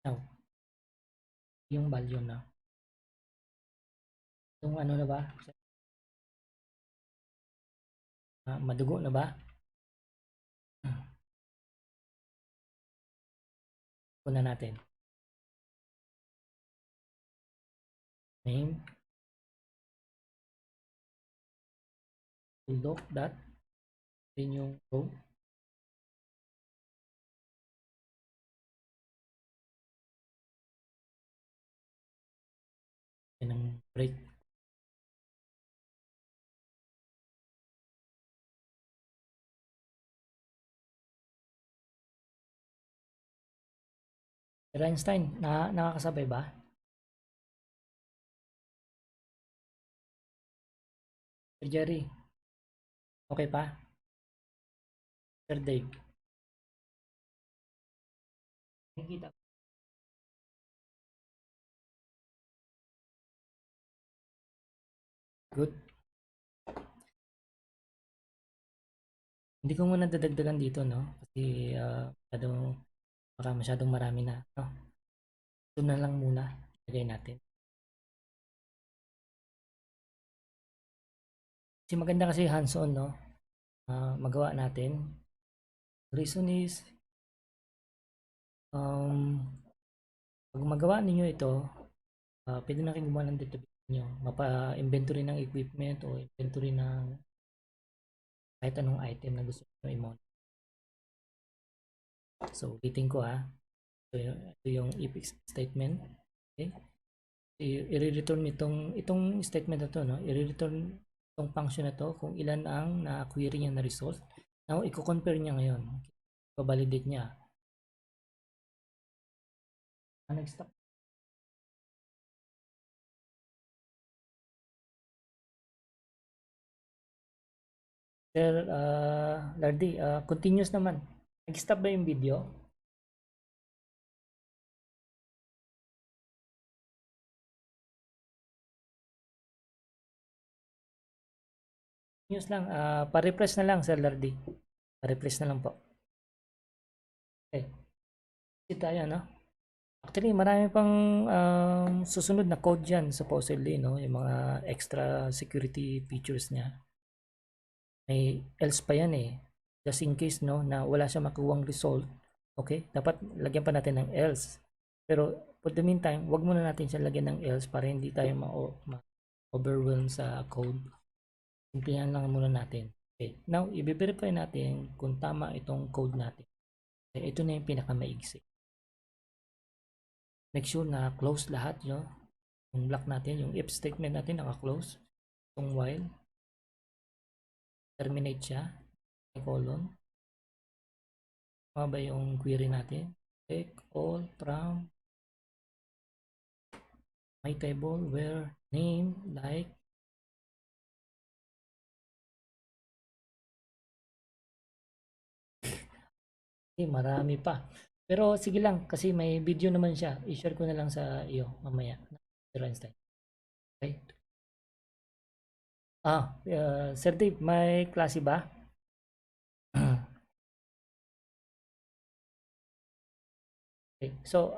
[SPEAKER 1] Now, yung value na. Yung ano na ba? Madugo na ba? Una natin. Name. Bulldog dot. Then yung row. Yan ang break. Sir Einstein, nakakasabay ba? Sir Jerry, okay pa? Sir Dave, nakikita. Good. Hindi ko muna dadagdagan dito, no? Kasi masyadong marami na, no? Ito na lang muna, lagay natin. Kasi maganda kasi hands-on, no? Magawa natin. Reason is, pag magawa ninyo ito, pwede na kayo gumawa ng database nyo. Mapa-inventory ng equipment o inventory ng kahit anong item na gusto nyo i-mount. So, ulitin ko ha. Ito yung if statement. Okay? I-return itong statement na to, no? I-return itong function na to kung ilan ang na-query niya na result. Now, i-compare niya ngayon. I-validate niya. Next step. Sir Lardy, continuous naman. Nag-stop ba yung video? News lang, pa-refresh na lang Sir Lardy. Pa-refresh na lang po. Okay. Ito tayo, no? Actually, marami pang susunod na code dyan supposedly, no? Yung mga extra security features niya. May else pa yan eh. Just in case, no, na wala siya makuwang result. Okay? Dapat lagyan pa natin ng else. Pero for the meantime, wag muna natin siya lagyan ng else para hindi tayo ma-overwhelm sa code. Simplihan lang muna natin. Okay. Now, i-verify natin kung tama itong code natin. Okay. Ito na yung pinakamaigsi. Make sure na close lahat yun. Yung block natin, yung if statement natin naka-close. Itong while. Terminate siya. Colon. Tama ba yung query natin? Take all from my table where name like marami pa. Pero sige lang kasi may video naman siya. I-share ko na lang sa iyo mamaya. Sir Einstein. Okay. Sir Dave, may klase ba? Okay. So,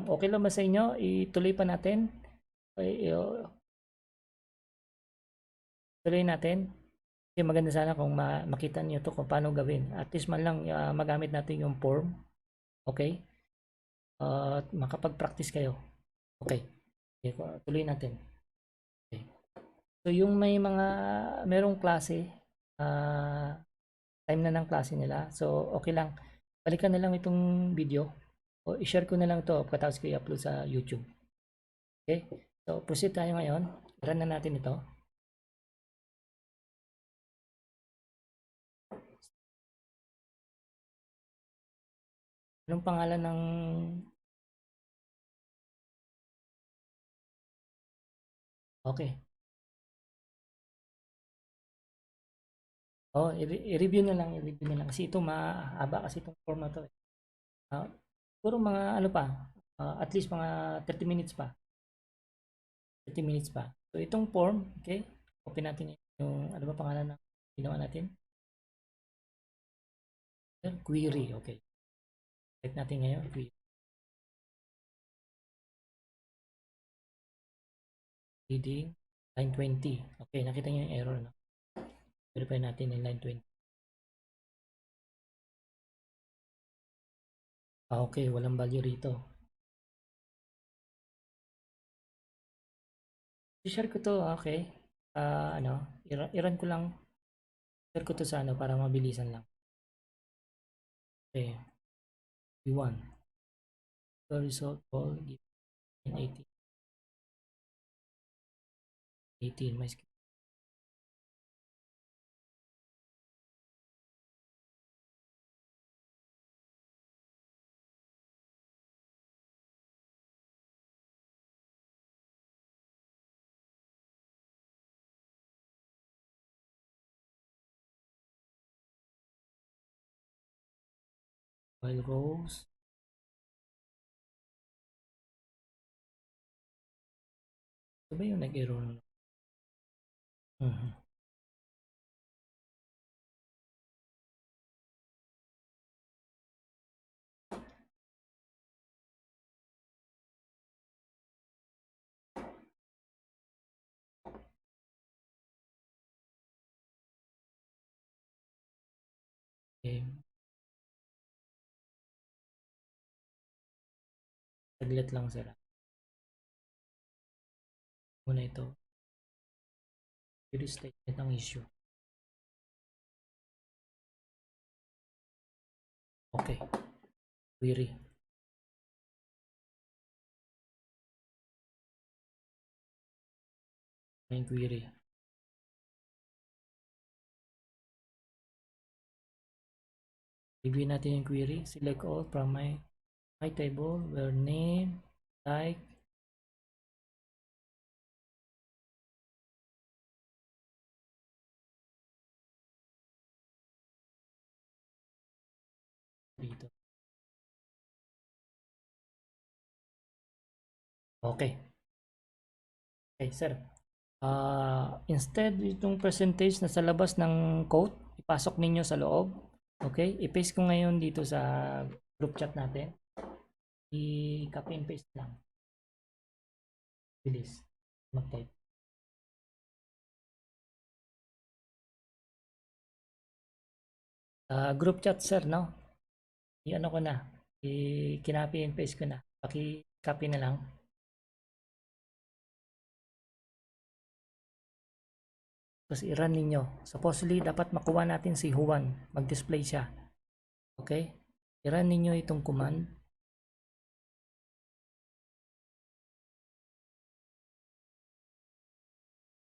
[SPEAKER 1] okay lang ba sa inyo? Ituloy pa natin. Okay, tuloy natin. Kasi maganda sana kung makita niyo to kung paano gawin. At least man lang magamit natin yung form. Okay? At makapag-practice kayo. Okay. Okay, tuloy natin. Okay. So yung merong klase, time na ng klase nila. So okay lang. Balikan na lang itong video o i-share ko na lang ito pagkatapos ko i-upload sa YouTube. Okay? So proceed tayo ngayon. Run na natin ito. Anong pangalan ng Okay. Oh, i-review na lang, i-review na lang kasi ito mahaba kasi itong form na to. Siguro mga ano pa, at least mga 30 minutes pa. 30 minutes pa. So itong form, okay? Open natin yung ano ba pangalan ng ginawa natin? Query, okay. Type natin ngayon, query. Reading line 20. Okay, nakita niyo yung error, no? Verify natin in line 20. Okay, walang value rito. I-share ko to, okay. I-run ko lang. Share ko to sa para mabilisan lang. Okay. V1. The result all in 18. 18, my skill. While rows. Ito ba yung nag-error? Okay. Saglit lang sila. Muna ito. Query statement ng issue. Okay. Query. Main query. Review natin yung query. Select all from my table where name, like, dito. Okay. Okay, sir. Instead, itong percentage na sa labas ng quote, ipasok ninyo sa loob. Okay? I-paste ko ngayon dito sa group chat natin. I-copy and paste lang. Bilis. Mag-type. Group chat, sir, no? I-ano ko na. I-copy and paste ko na. Paki-copy na lang. Tapos i-run ninyo. Supposedly, dapat makuha natin si Juan. Mag-display siya. Okay? I-run ninyo itong command.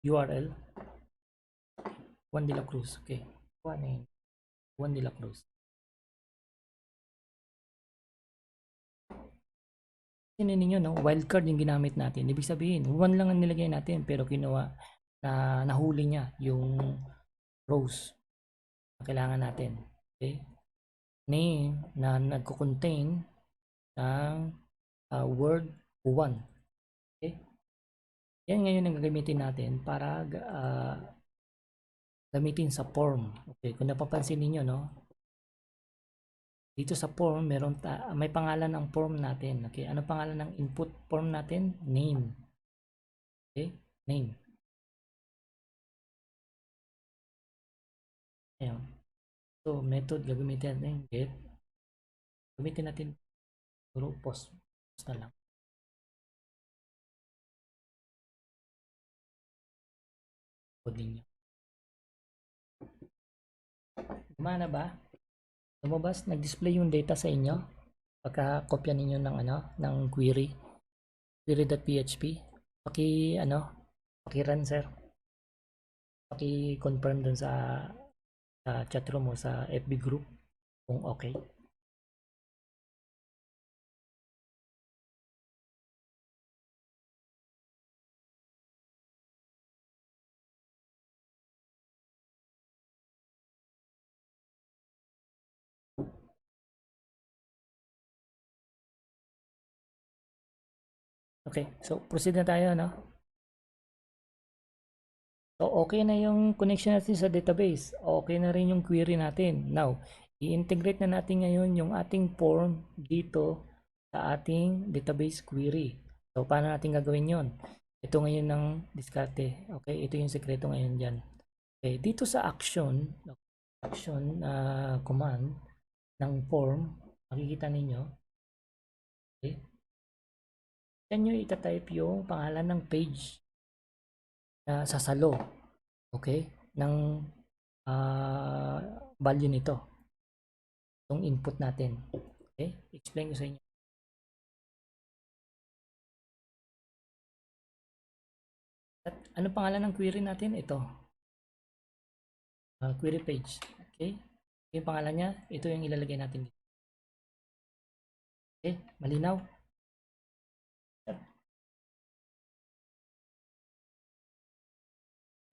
[SPEAKER 1] URL. Juan de la Cruz. Okay. Juan de la Cruz. Tingnan ninyo, no? Wildcard yung ginamit natin. Ibig sabihin, 1 lang ang nilagay natin pero kinuha na nahuli niya yung rows na kailangan natin. Okay? Name na nagko-contain ng word 1. Okay? Yan ngayon ang gagamitin natin para gamitin sa form. Okay, kung napapansin niyo, no? Dito sa form, may pangalan ng form natin. Okay, ano pangalan ng input form natin? Name. Okay, name. Ayan. So, method gagamitin natin get. Gamitin natin puro post na lang. Coding niya. Gumana ba? Lumabas, nag-display yung data sa inyo. Pagka-kopya ninyo ng ng query.php. Paki-run, sir. Paki-confirm dun sa chat room mo sa FB group kung okay. Okay, so proceed na tayo, no? So, okay na yung connection natin sa database. Okay na rin yung query natin. Now, i-integrate na natin ngayon yung ating form dito sa ating database query. So, paano natin gagawin yon? Ito ngayon ng diskarte. Okay, ito yung sekreto ngayon dyan. Okay, dito sa action command ng form, makikita ninyo, okay, yan nyo itatype yung pangalan ng page na sasalo, okay, ng uh, value nito, itong input natin. Okay, explain ko sa inyo. At ano pangalan ng query natin? Ito, query page. Okay, yung pangalan niya, ito yung ilalagay natin dito. Okay, malinaw?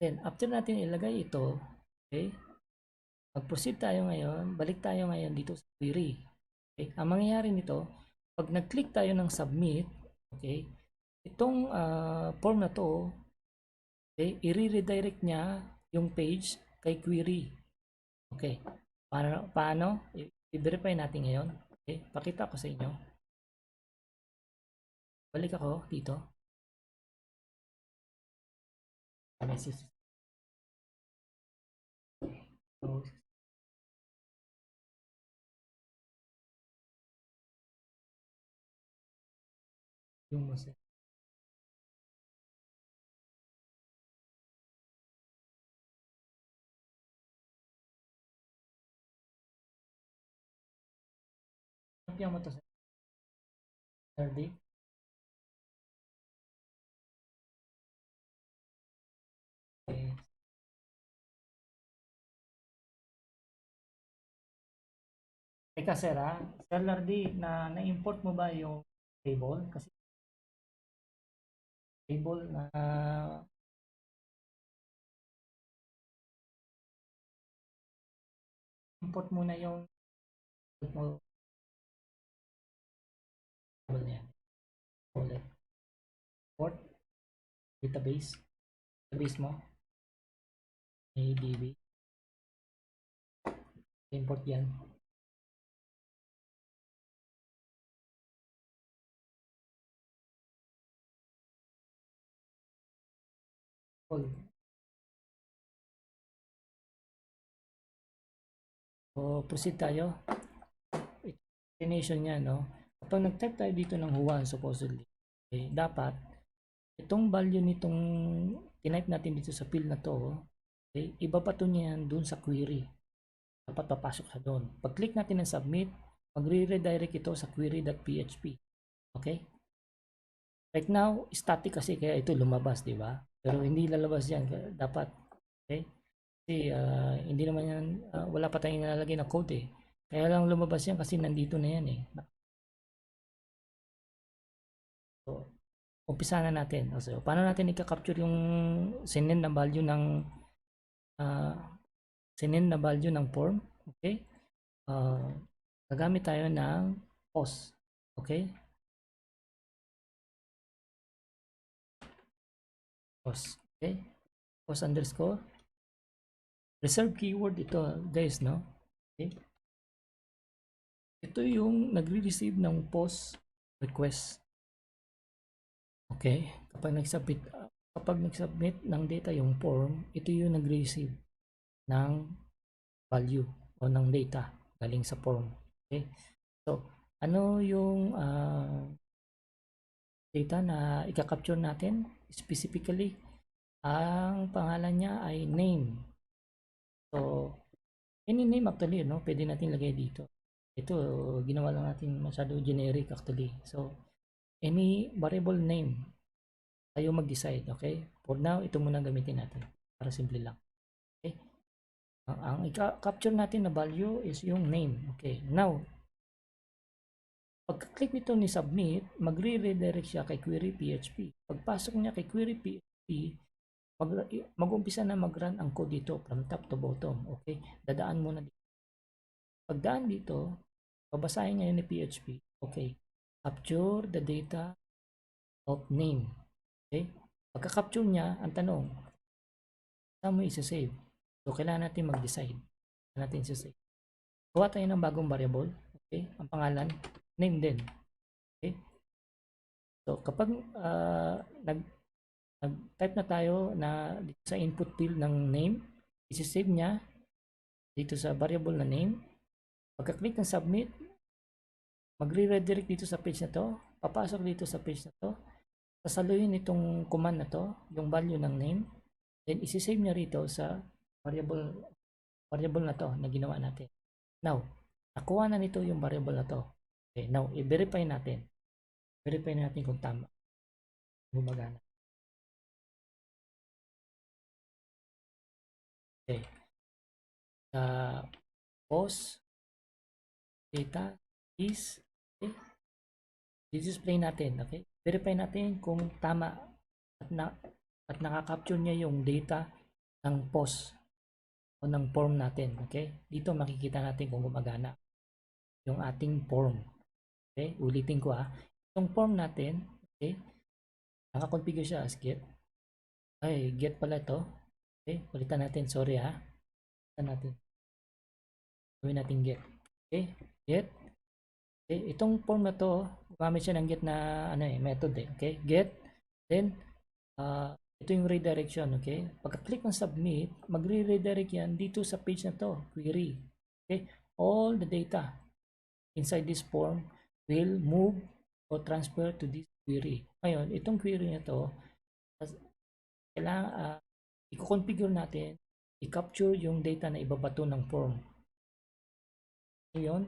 [SPEAKER 1] Then, after natin ilagay ito, okay, mag-proceed tayo ngayon, balik tayo ngayon dito sa query. Okay, ang mangyayari nito, pag nag-click tayo ng submit, okay, itong form na to, okay, i-redirect niya yung page kay query. Okay, paano? I-verify natin ngayon. Okay, pakita ko sa inyo. Balik ako dito. Message. So, yung message. Sabihan mo to sa third. Okay. Teka sir Sir Lardy, na-import mo ba yung table? Kasi table na import muna yung table na yan. Ulit. Import database. Database mo. ADB. Import yan. All. So, proceed tayo. Destination niya, no? Kapag nag-type tayo dito ng Juan, supposedly, okay, dapat, itong value nitong tinype natin dito sa field na to, okay, ibabato niya yan dun sa query. Dapat papasok sa doon. Pag-click natin ng submit, magre-redirect ito sa query.php. Okay? Right now, static kasi kaya ito lumabas, di ba? Pero hindi lalabas yan. Dapat, okay? Kasi hindi naman yan, wala pa tayong nilalagay na code eh. Kaya lang lumabas yan kasi nandito na yan eh. So, umpisa na natin. So, paano natin i-capture yung sinin na value ng uh, form? Okay? Gagamit tayo ng post. Okay? Post. Okay? Post underscore. Reserve keyword ito, guys, no? Okay? Ito yung nagre-receive ng post request. Okay? Kapag nag-submit ng data yung form, ito yung nag-receive ng value o ng data galing sa form. Okay? So, ano yung data na i-capture natin? Specifically, ang pangalan niya ay name. So, any name actually, no? Pwede natin lagay dito. Ito, ginawa lang natin masyado generic actually. So, any variable name, tayo mag-decide, okay? For now, ito muna gamitin natin para simple lang. Okay? Ang i-capture natin na value is yung name. Okay, now, pagka-click nito ni submit, magre-redirect siya kay query PHP. Pagpasok niya kay query PHP, mag-umpisa na mag-run ang code dito from top to bottom. Okay, dadaan muna dito. Pagdaan dito, babasahin niya yun ni PHP. Okay, capture the data of name. Okay, pagka-capture niya, ang tanong, saan mo isa-save? So, kailangan natin mag-decide. Kailangan natin isa-save. Gawa tayo ng bagong variable. Okay, ang pangalan, name din. Okay, so kapag nag-type na tayo na sa input field ng name, isi-save niya dito sa variable na name. Pagka-click ng submit, magre-redirect dito sa page na to, papasok dito sa page na to, sasaluhin itong command na to, yung value ng name, then isi-save niya rito sa variable na to na ginawa natin. Now, nakuha na nito yung variable na to. Okay, now, i-verify natin. Verify natin kung tama. Gumagana. Okay. Post data is, okay, i-display natin, okay? Verify natin kung tama at naka-capture niya yung data ng post o ng form natin, okay? Dito makikita natin kung gumagana yung ating form. Okay? Ulitin ko itong form natin, okay? Naka-configure siya as get. Ay, get pala ito. Okay? Ulitan natin, sorry Ulitan natin. Gawin natin get. Okay? Get. Okay, itong form na to, gumamit siya ng get na method okay? Get, then ito yung redirection, okay? Pagka-click ng submit, magre-redirect yan dito sa page na to, query. Okay? All the data inside this form will move or transfer to this query. Ngayon, itong query na to, kailangan i-configure natin, i-capture yung data na ibabato ng form. Ngayon,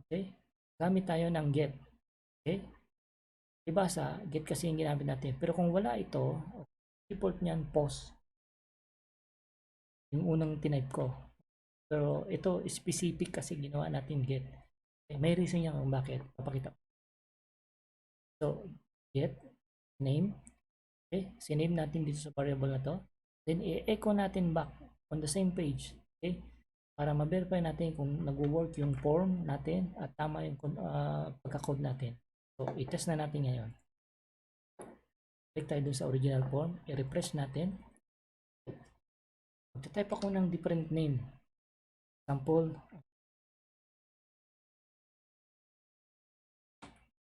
[SPEAKER 1] okay? Gamit tayo ng get. Okay? Diba sa get kasi yung ginamit natin. Pero kung wala ito, default niyan post. Yung unang tinype ko. Pero ito specific kasi ginawa natin get. Okay? May reason yan kung bakit. Papakita ko. So, get, name. Okay? Siname natin dito sa variable na to. Then, i-echo natin back on the same page. Okay? Para ma-verify natin kung nag-work yung form natin at tama yung pagka-code natin. So, i-test na natin ngayon. Click tayo dun sa original form. I-refresh natin. Magta-type ako ng different name. Example.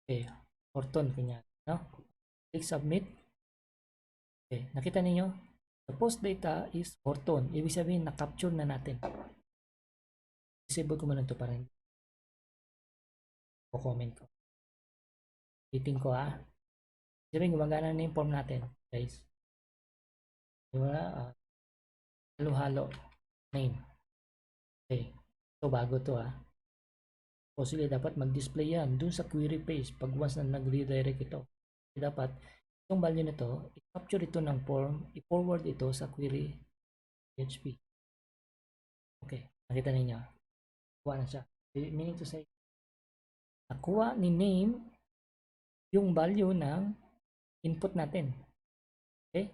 [SPEAKER 1] Okay. Horton, kanya. No? Click submit. Okay. Nakita ninyo? The post data is Horton. Ibig sabihin, na-capture na natin. Disable ko muna ito para hindi comment ko. Hiting ko sabihin, gumagana na yung form natin, guys. Diba? Halo-halo. Name. Okay. So, bago to O sige, dapat mag-display yan dun sa query page pag once na nag-redirect ito. Dapat, itong value nito, i-capture ito ng form, i-forward ito sa query PHP. Okay. Nakita ninyo. Nakuha na siya. Meaning to say, nakuha ni name yung value ng input natin. Okay?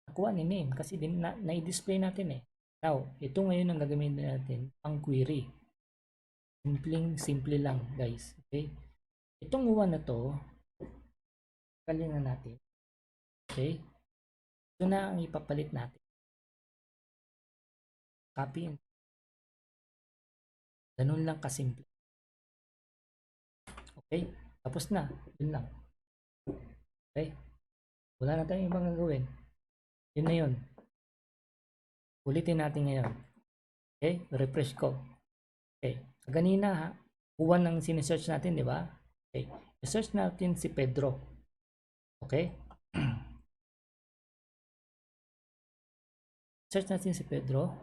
[SPEAKER 1] Nakuha ni name kasi na-display natin Now, ito ngayon ang gagamitin natin ang query. Simple lang, guys. Okay? Itong one na to, galingan natin. Okay? Ito na ang ipapalit natin. Copy and ganun lang kasimple. Okay? Tapos na. Yun lang. Okay? Wala na tayong ibang gagawin. Yun na yun. Ulitin natin ngayon. Okay? Refresh ko. Okay. Kanina, buwan ng sinesearch natin, di ba? Okay. I-search natin si Pedro. Okay? Search natin si Pedro.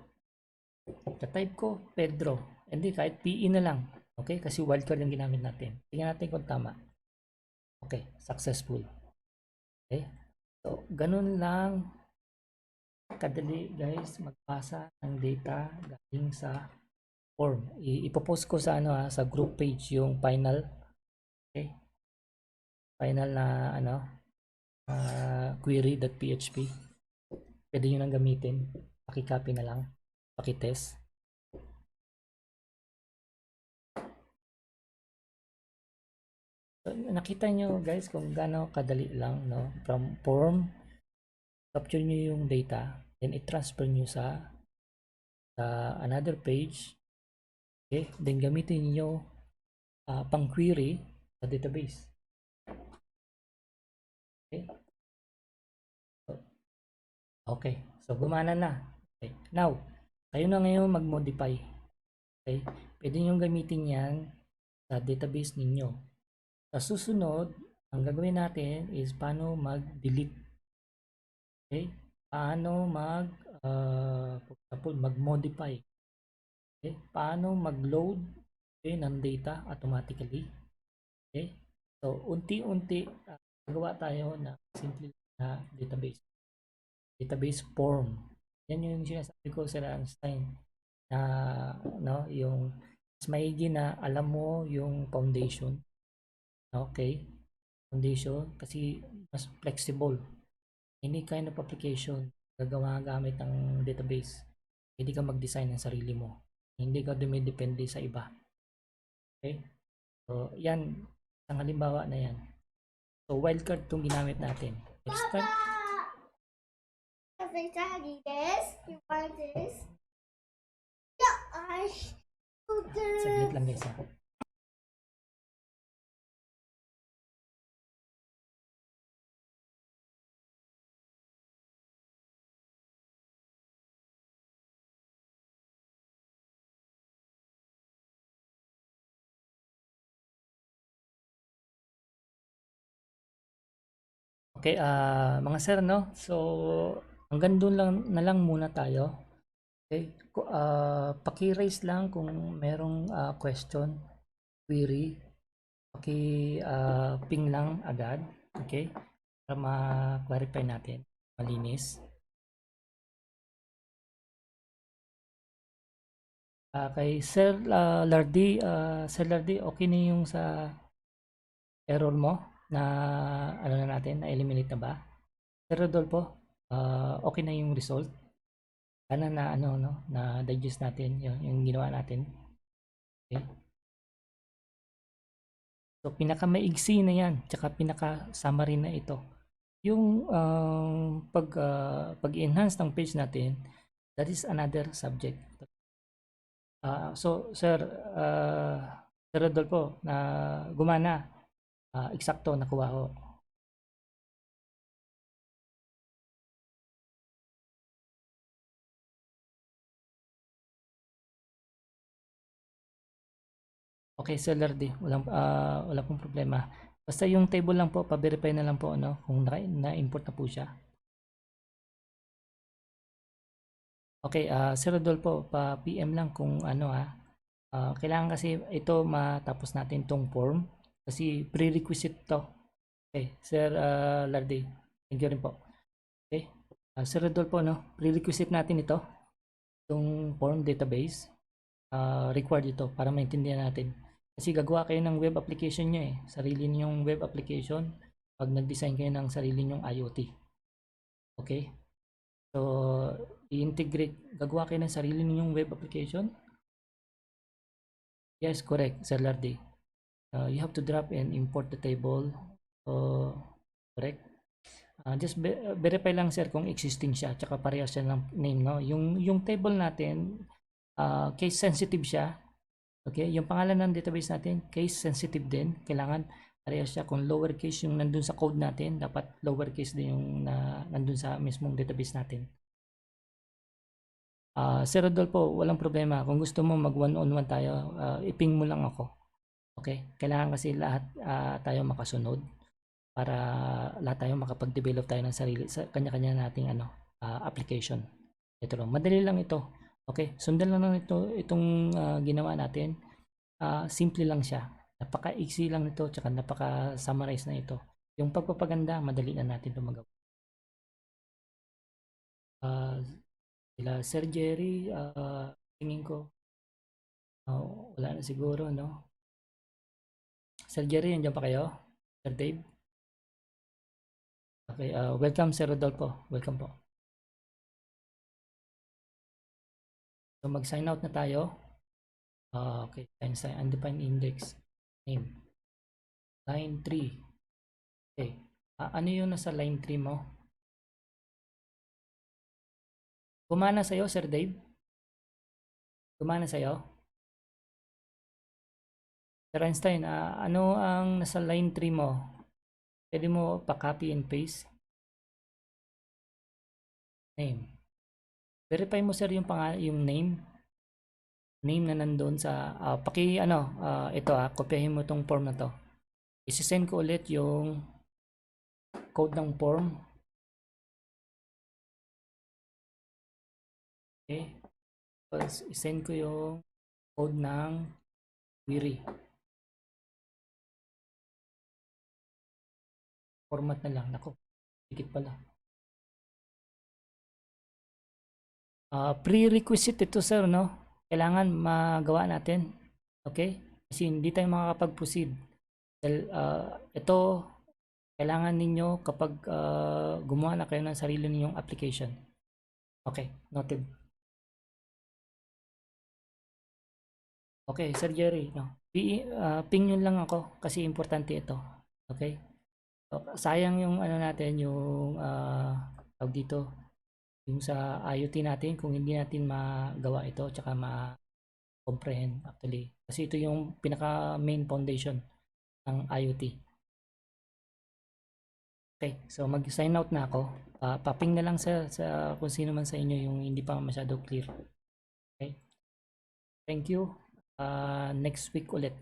[SPEAKER 1] Type ko Pedro. Hindi, kahit PE na lang. Okay? Kasi wildcard yung ginamit natin. Tingnan natin kung tama. Okay. Successful. Okay? So, ganun lang kadali, guys, magpasa ng data galing sa form. Ipopost ko sa sa group page yung final. Okay? Final na query.php. Pwede nyo nang gamitin. Paki-copy na lang. Paki-test. So, nakita nyo guys kung gaano kadali lang, no? From form, capture nyo yung data, then i-transfer nyo sa another page. Okay? Then gamitin nyo pang query sa database. Okay? So, gumana na. Okay. Now, kayo na ngayon mag-modify. Okay? Pwede nyo gamitin yan sa database ninyo. Sa susunod, ang gagawin natin is paano mag-delete. Okay? Paano for example, mag-modify. Okay? Paano mag-load, okay, ng data automatically. Okay? So, unti-unti gagawa tayo ng simple na database. Database form. Yan yung sinasabi ko sa Einstein na yung mas maigi na alam mo yung foundation. Okay? Foundation kasi mas flexible. Any kind of application gagawa gamit ng database. Hindi ka mag-design ng sarili mo. Hindi ka dumidepende sa iba. Okay? So, yan. Ang halimbawa na yan. So, wildcard itong ginamit natin. Next time.
[SPEAKER 2] Daddy, this? You want this? Yeah, I should do
[SPEAKER 1] Saglit lang guys ha. Okay, mga sir, no? So, hanggang doon lang na lang muna tayo. Okay? Paki-raise lang kung merong question, query. Ping lang agad. Okay? Para ma-clarify natin. Malinis. Kay Sir Lardy, Sir Lardy, okay na yung sa error mo na ano na natin, na eliminate na ba? Sir Rodolfo, okay na yung result? Sana na na digest natin yung ginawa natin. Okay? So pinaka-maigsi na yan, tsaka pinaka-summary na ito. Yung pag-enhance ng page natin, that is another subject. So Sir Sir Rodolfo, na gumana, eksakto nakuha ko. Okay, Sir Lardy, wala pong problema. Basta yung table lang po, pa-verify na lang po kung na-import na po siya. Okay, Sir Rodolfo, pa-PM lang kung kailangan kasi ito matapos natin tong form kasi prerequisite to. Okay, Sir Lardy, thank you rin po. Okay, Sir Rodolfo, prerequisite natin ito, itong form database. Required ito para maintindihan natin. Kasi gagawa kayo ng web application nyo sarili ninyong web application pag nag-design kayo ng sarili nyong IoT. Okay? So, i-integrate, gagawa kayo ng sarili ninyong web application. Yes, correct, Sir Lardy. You have to drop and import the table. Correct. Just verify lang sir kung existing siya, tsaka parehas siya ng name, no? Yung table natin, case sensitive siya. Okay, yung pangalan ng database natin, case sensitive din. Kailangan parehas siya. Kung lowercase yung nandun sa code natin, dapat lowercase din yung nandun sa mismong database natin. Sir Rodolfo, walang problema. Kung gusto mo mag one-on-one tayo, iping mo lang ako. Okay? Kailangan kasi lahat tayo makasunod para lahat tayo makapag-develop tayo ng sarili sa kanya-kanya nating application. Ito lang. Madali lang ito. Okay? Sundan lang itong ginawa natin. Simple lang siya. Napaka-easy lang nito, tsaka napaka-summarize na ito. Yung pagpapaganda, madali na natin ito magawa. Sila Sir Jerry, tingin ko, wala na siguro, no? Sir Jerry, nandiyan pa kayo? Sir Dave? Okay, welcome Sir Rodolfo. Welcome po. So mag-sign out na tayo. Okay, sign undefined index name. Line 3. Okay. Ano yung nasa line 3 mo? Gumana sa'yo, Sir Dave? Gumana sa'yo? Sir Einstein, ano ang nasa line 3 mo? Pwede mo pa-copy and paste? Name. Verify mo sir yung yung name na nandun sa ito kopyahin mo tong form na to. Isi-send ko ulit yung code ng form. Okay. Tapos isend ko yung code ng query. Format na lang. Nako, dikit pala. Prerequisite ito sir, no? Kailangan magawa natin. Okay? Kasi hindi tayo makakapag-proceed. Ito, kailangan ninyo kapag gumawa na kayo ng sarili ninyong application. Okay, noted. Okay, Sir Jerry, no? Ping nyo lang ako kasi importante ito. Okay? So, sayang yung ano natin, yung tawag dito, yung sa IoT natin kung hindi natin magawa ito tsaka ma-comprehend actually. Kasi ito yung pinaka main foundation ng IoT. Okay, so mag-sign out na ako. Paping na lang sa kung sino man sa inyo yung hindi pa masyado clear. Okay? Thank you. Next week ulit.